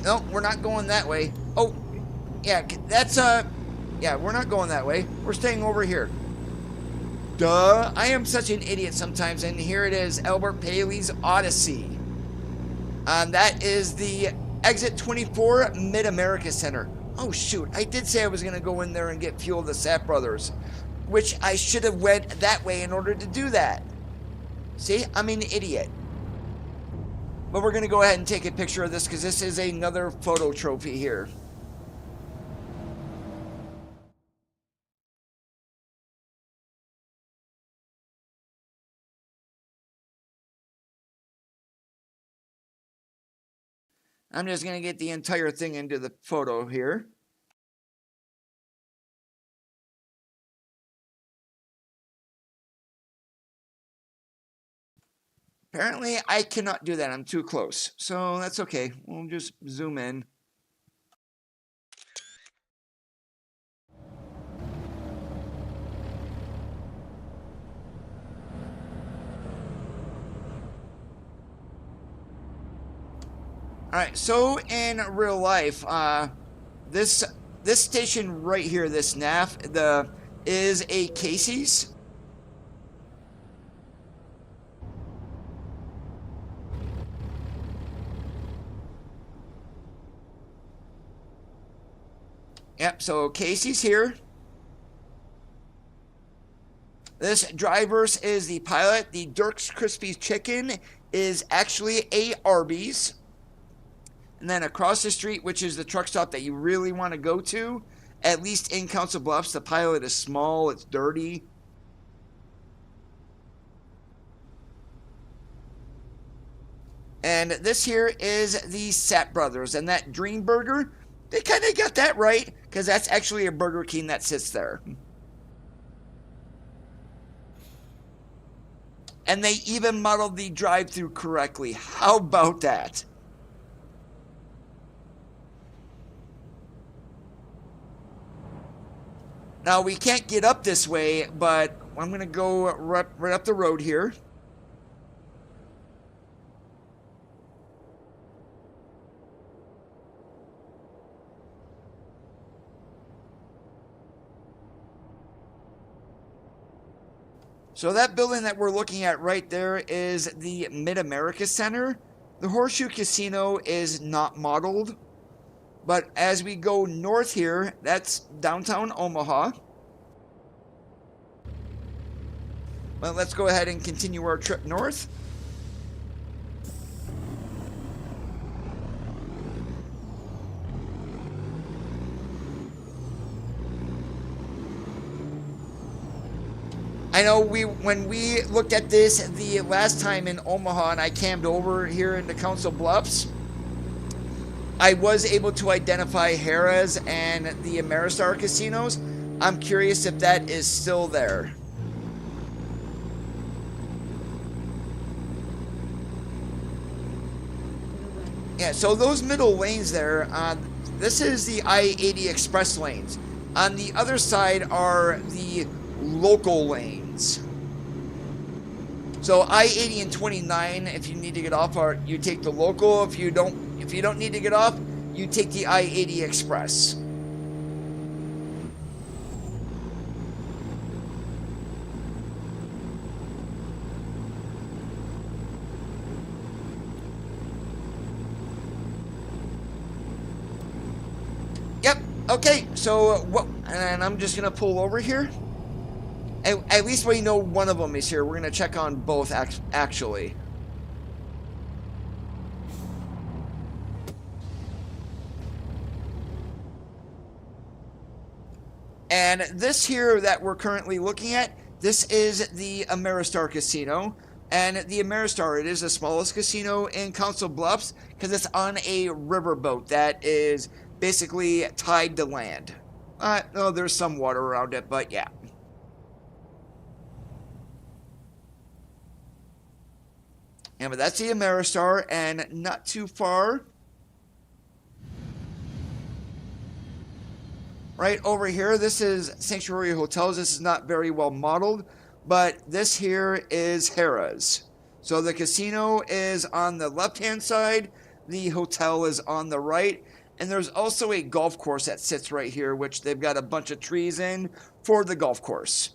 No, we're not going that way. Oh, yeah, that's, yeah, we're not going that way. We're staying over here. Duh. I am such an idiot sometimes, and here it is, Albert Paley's Odyssey. That is the Exit 24 Mid-America Center. Oh, shoot. I did say I was going to go in there and get fuel of the Sap Brothers, which I should have went that way in order to do that. See? I'm an idiot. But we're going to go ahead and take a picture of this because this is another photo trophy here. I'm just going to get the entire thing into the photo here. Apparently, I cannot do that. I'm too close. So that's okay. We'll just zoom in. Alright, so in real life, this station right here, this NAF, is a Casey's. Yep, so Casey's here. This Drivers is the pilot. The Dirk's Crispy Chicken is actually a Arby's. And then across the street, which is the truck stop that you really want to go to, at least in Council Bluffs, the pilot is small, it's dirty. And this here is the Sap Brothers, and that Dream Burger, they kind of got that right, because that's actually a Burger King that sits there. And they even modeled the drive-thru correctly. How about that? Now, we can't get up this way, but I'm going to go right up the road here. So that building that we're looking at right there is the Mid-America Center. The Horseshoe Casino is not modeled. But as we go north here, that's downtown Omaha. Well, let's go ahead and continue our trip north. I know when we looked at this the last time in Omaha and I cammed over here into Council Bluffs, I was able to identify Harrah's and the Ameristar casinos. I'm curious if that is still there. Yeah, so those middle lanes there, this is the I-80 express lanes. On the other side are the local lanes. So I-80 and 29, if you need to get off, you take the local. If you don't need to get off, you take the I-80 express. Yep. Okay. So what? And I'm just gonna pull over here. At least we know one of them is here. We're gonna check on both actually. And this here that we're currently looking at, this is the Ameristar Casino. And the Ameristar, it is the smallest casino in Council Bluffs because it's on a riverboat that is basically tied to land. No, there's some water around it, but yeah. Yeah, but that's the Ameristar, and not too far. Right over here, this is Sanctuary Hotels. This is not very well modeled, but this here is Harrah's. So the casino is on the left-hand side, the hotel is on the right, and there's also a golf course that sits right here, which they've got a bunch of trees in for the golf course.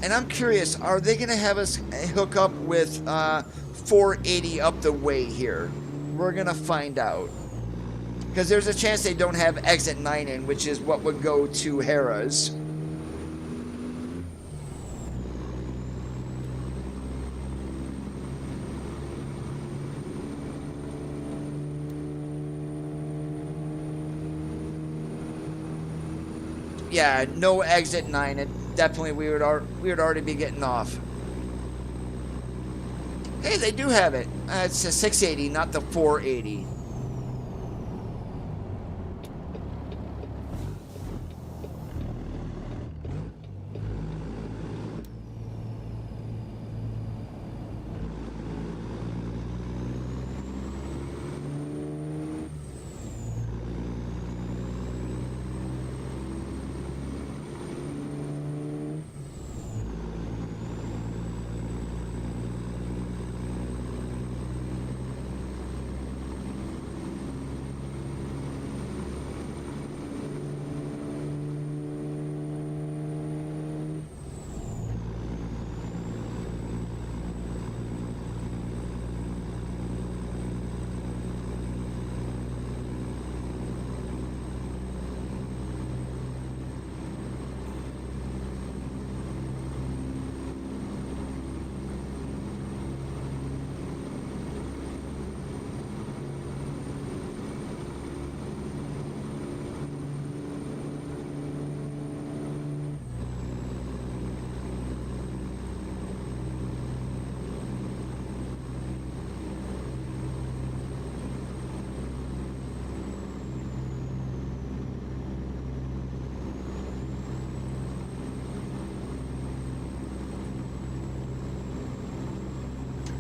And I'm curious, are they going to have us hook up with 480 up the way here? We're going to find out. Because there's a chance they don't have exit 9 in, which is what would go to Harrah's. Yeah, no exit 9. It definitely we would already be getting off. Hey, they do have it. It's a 680, not the 480.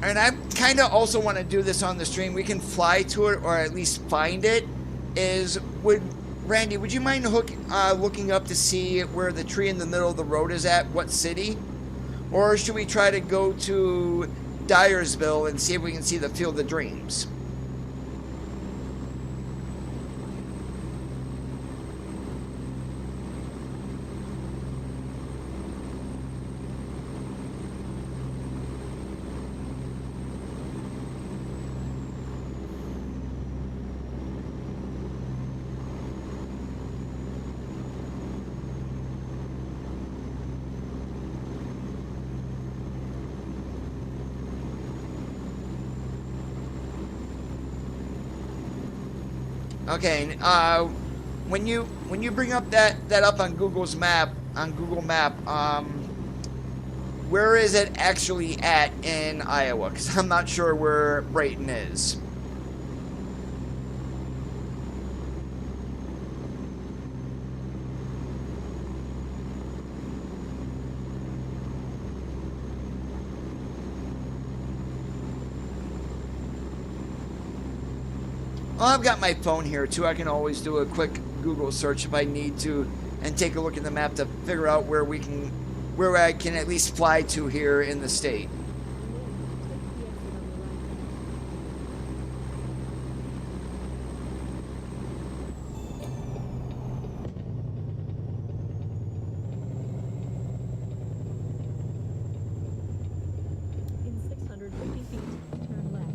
And I kind of also want to do this on the stream. We can fly to it, or at least find it. Randy, would you mind looking up to see where the tree in the middle of the road is at? What city? Or should we try to go to Dyersville and see if we can see the Field of Dreams? Okay, when you bring up that up on Google Map, where is it actually at in Iowa? Because I'm not sure where Brayton is. Well, I've got my phone here too. I can always do a quick Google search if I need to, and take a look at the map to figure out where I can at least fly to here in the state.
In 650 feet, turn left.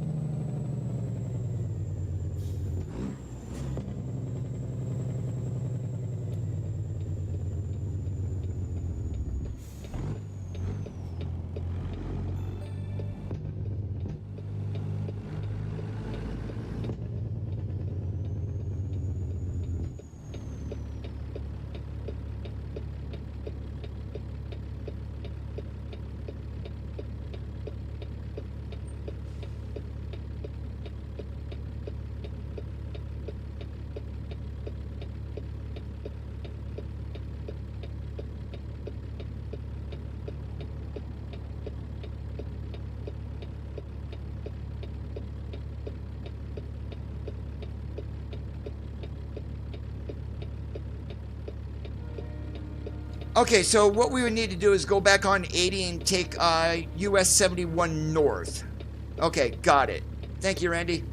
Okay, so what we would need to do is go back on 80 and take US 71 north. Okay, got it. Thank you, Randy.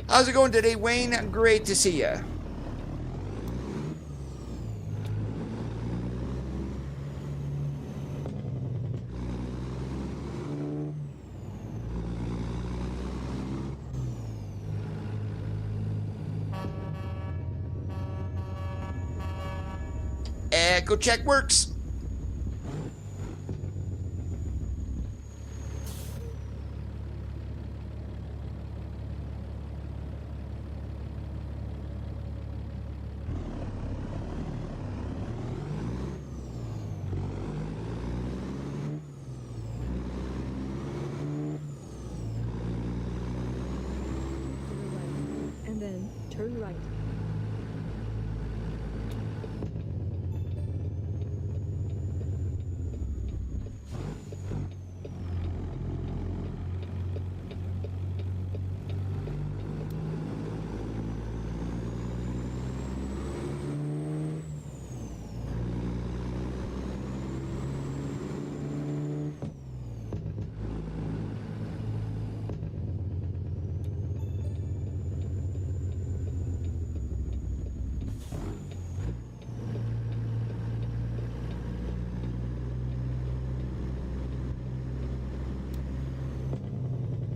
How's it going today, Wayne? Great to see ya. Echo check works.
And then turn right.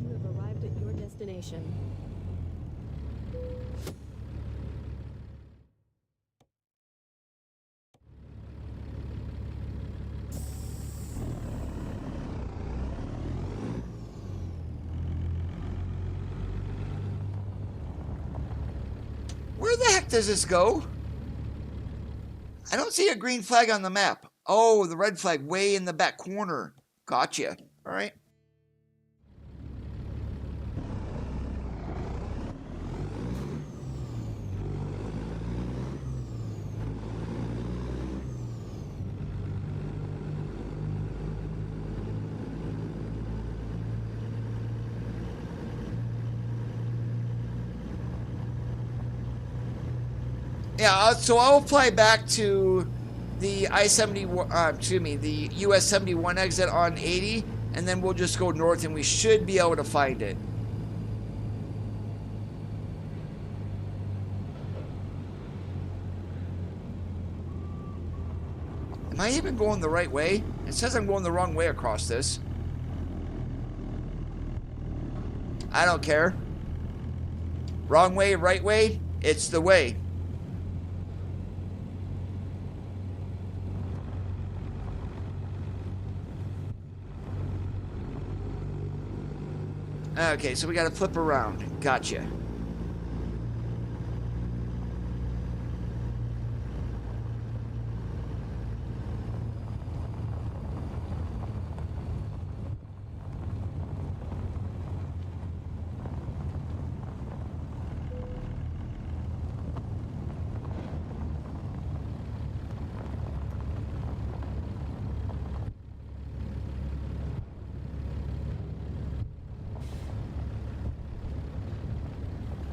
You have arrived at your destination.
Where the heck does this go? I don't see a green flag on the map. Oh, the red flag way in the back corner. Gotcha. All right. Yeah, so I'll fly back to the the US 71 exit on 80, and then we'll just go north, and we should be able to find it. Am I even going the right way? It says I'm going the wrong way across this. I don't care. Wrong way, right way, it's the way. Okay, so we gotta flip around. Gotcha.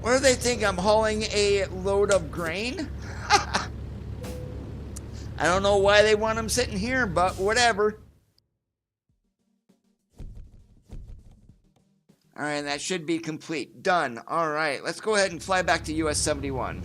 What do they think? I'm hauling a load of grain? I don't know why they want them sitting here, but whatever. Alright, that should be complete. Done. Alright, let's go ahead and fly back to US 71.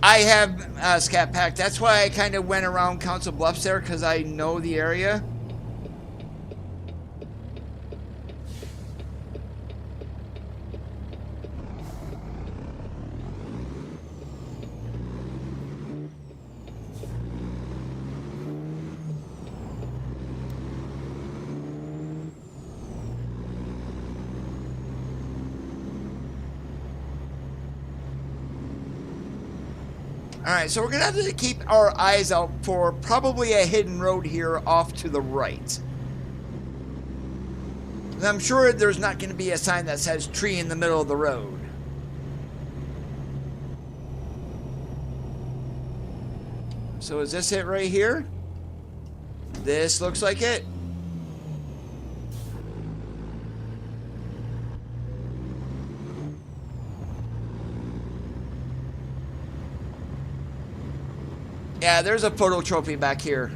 I have Scat Pack. That's why I kind of went around Council Bluffs there, because I know the area. Alright, so we're going to have to keep our eyes out for probably a hidden road here off to the right. And I'm sure there's not going to be a sign that says tree in the middle of the road. So is this it right here? This looks like it. Yeah, there's a photo trophy back here.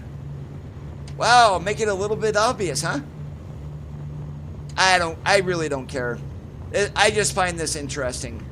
Wow, make it a little bit obvious, huh? I really don't care. I just find this interesting.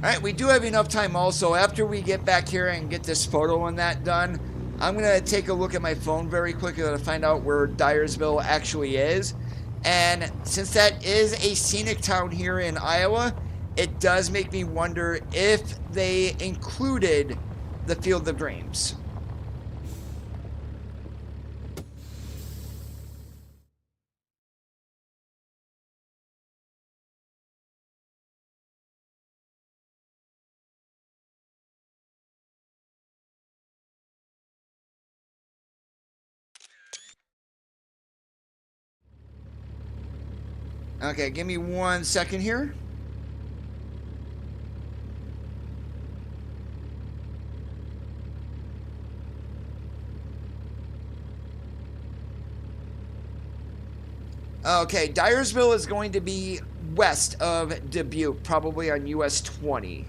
Alright, we do have enough time also. After we get back here and get this photo and that done, I'm going to take a look at my phone very quickly to find out where Dyersville actually is. And since that is a scenic town here in Iowa, it does make me wonder if they included the Field of Dreams. Okay, give me 1 second here. Okay, Dyersville is going to be west of Dubuque, probably on US 20.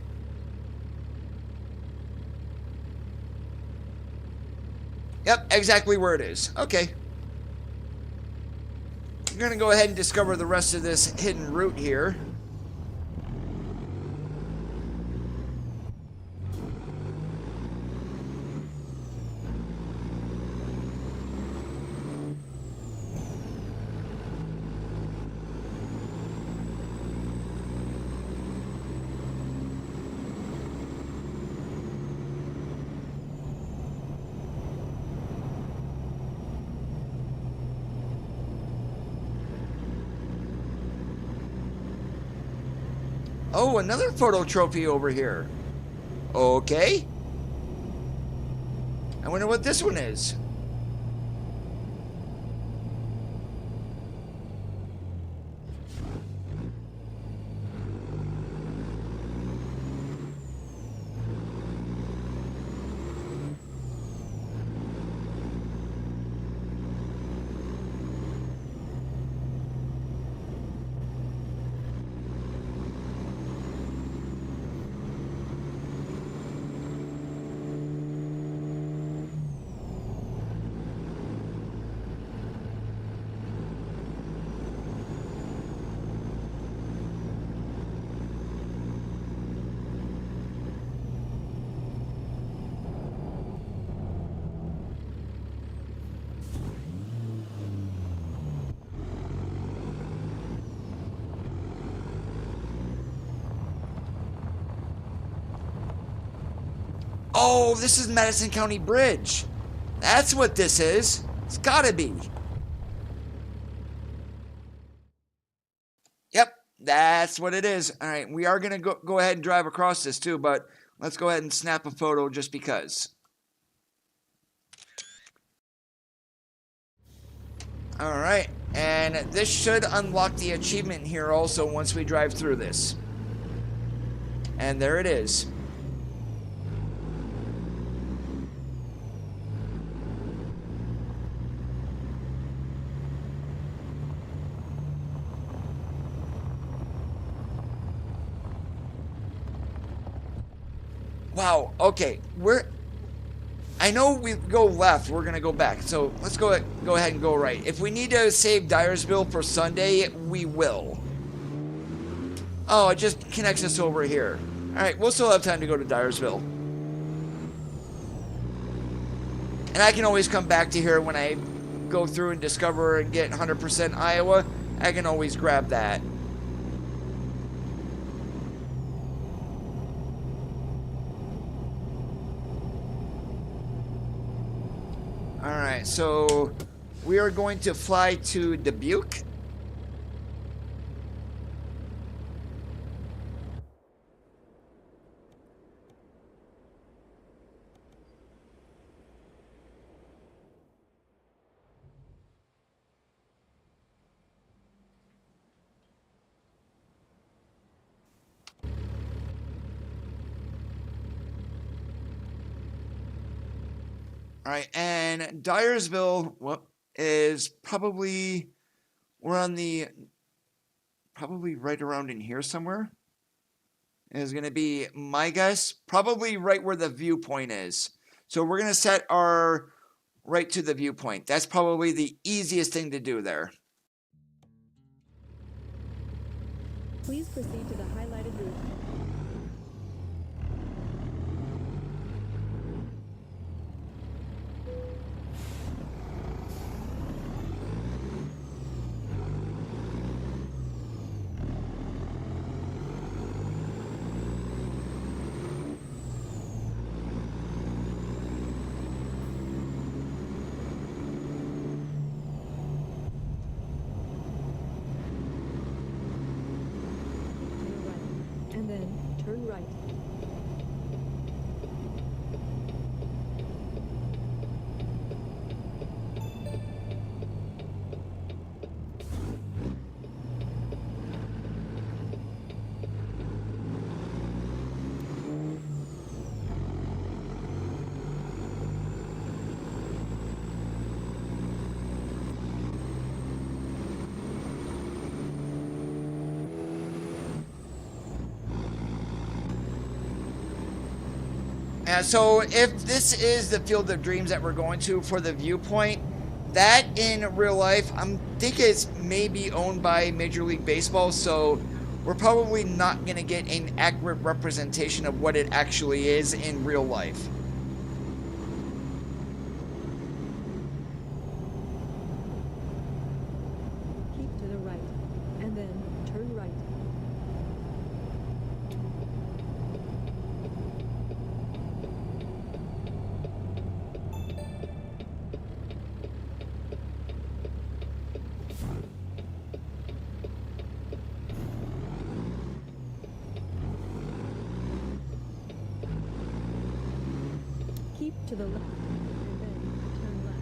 Yep, exactly where it is. Okay. We're going to go ahead and discover the rest of this hidden route here. Oh, another photo trophy over here. Okay. I wonder what this one is. Oh, this is Madison County Bridge. That's what this is. It's gotta be. Yep, that's what it is. All right, we are gonna go ahead and drive across this too, but let's go ahead and snap a photo just because. All right, and this should unlock the achievement here also once we drive through this. And there it is. Wow, okay, I know we go left, we're gonna go back, so let's go ahead and go right. If we need to save Dyersville for Sunday, we will. Oh, it just connects us over here. Alright, we'll still have time to go to Dyersville. And I can always come back to here when I go through and discover and get 100% Iowa. I can always grab that. Alright, so we are going to fly to Dubuque. Alright, and Dyersville is probably, we're on the, probably right around in here somewhere. Is going to be my guess, probably right where the viewpoint is. So we're going to set our right to the viewpoint. That's probably the easiest thing to do there.
Please proceed to the highlighted route. And then turn right.
So if this is the Field of Dreams that we're going to for the viewpoint, that in real life, I think it's maybe owned by Major League Baseball, so we're probably not going to get an accurate representation of what it actually is in real life.
Keep to the right, and then turn right. Keep to the left, and then turn left.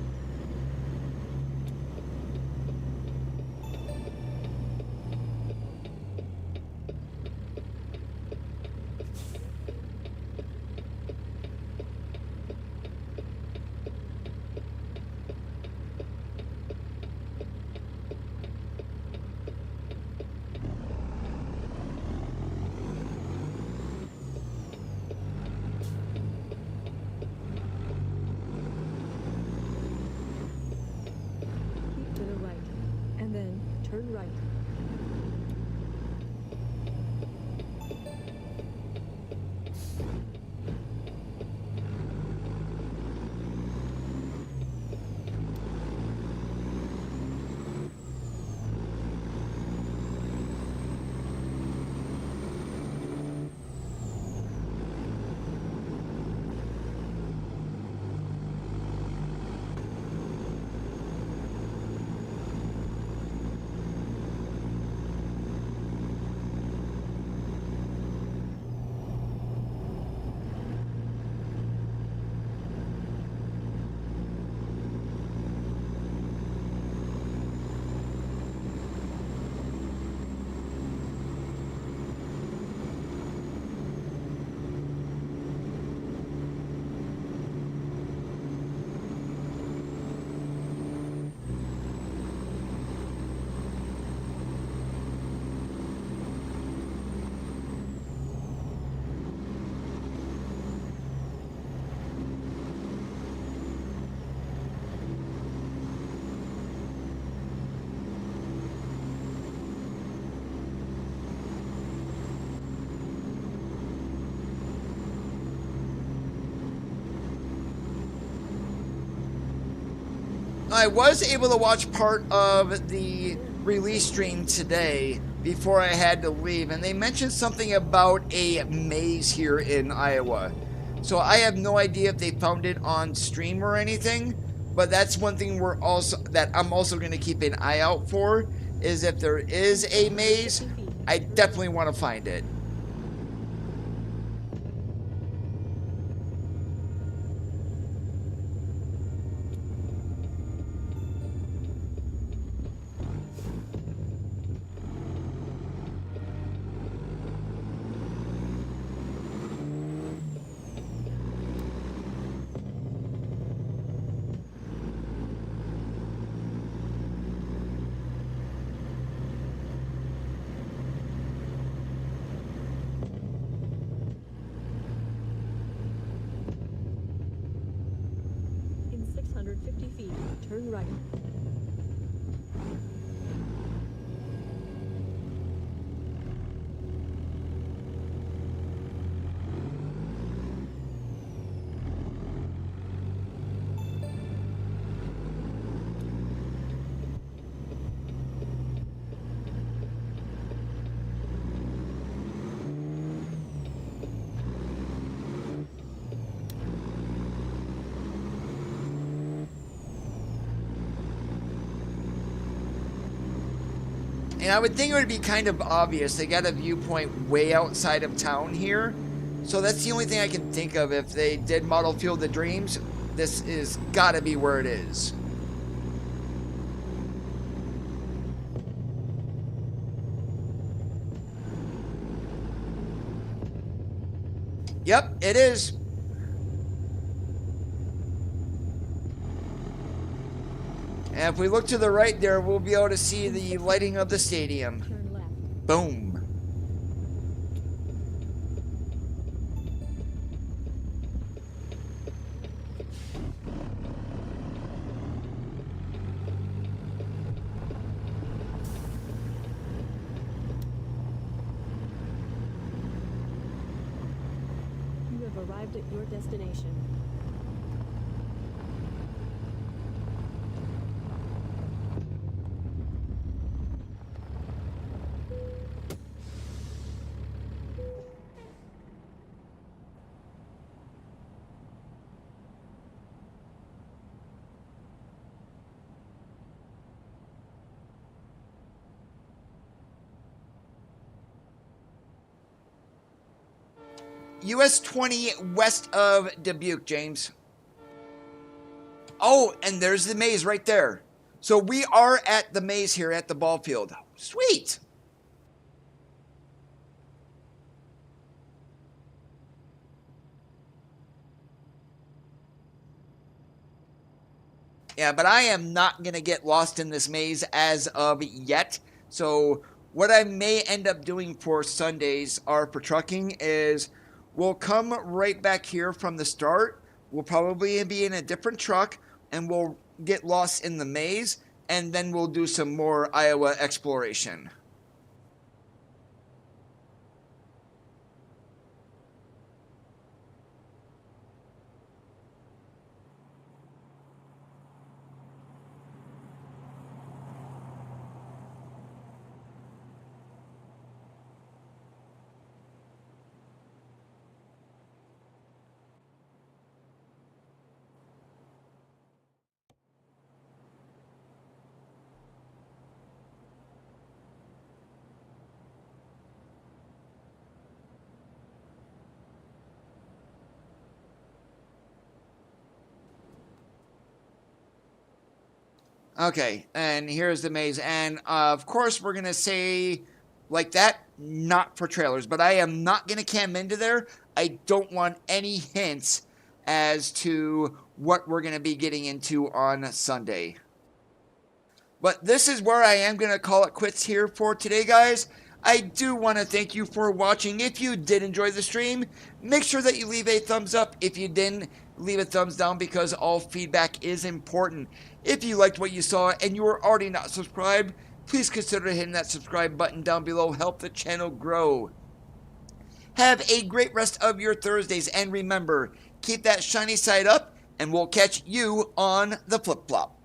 I was able to watch part of the release stream today before I had to leave, and they mentioned something about a maze here in Iowa. So I have no idea if they found it on stream or anything, but that's one thing I'm also going to keep an eye out for, is if there is a maze, I definitely want to find it.
In 650 feet, turn right.
And I would think it would be kind of obvious. They got a viewpoint way outside of town here. So that's the only thing I can think of. If they did model Field of Dreams, this is gotta be where it is. Yep, it is. And if we look to the right there, we'll be able to see the lighting of the stadium.
Turn left.
Boom.
You have arrived at your destination.
US 20 west of Dubuque, James. Oh, and there's the maze right there. So we are at the maze here at the ball field. Sweet. Yeah, but I am not going to get lost in this maze as of yet. So what I may end up doing for Sundays are for trucking is we'll come right back here from the start. We'll probably be in a different truck and we'll get lost in the maze, and then we'll do some more Iowa exploration. Okay, and here's the maze. And of course, we're going to say like that, not for trailers. But I am not going to cam into there. I don't want any hints as to what we're going to be getting into on Sunday. But this is where I am going to call it quits here for today, guys. I do want to thank you for watching. If you did enjoy the stream, make sure that you leave a thumbs up. If you didn't, leave a thumbs down, because all feedback is important. If you liked what you saw and you are already not subscribed, please consider hitting that subscribe button down below. Help the channel grow. Have a great rest of your Thursdays, and remember, keep that shiny side up, and we'll catch you on the flip-flop.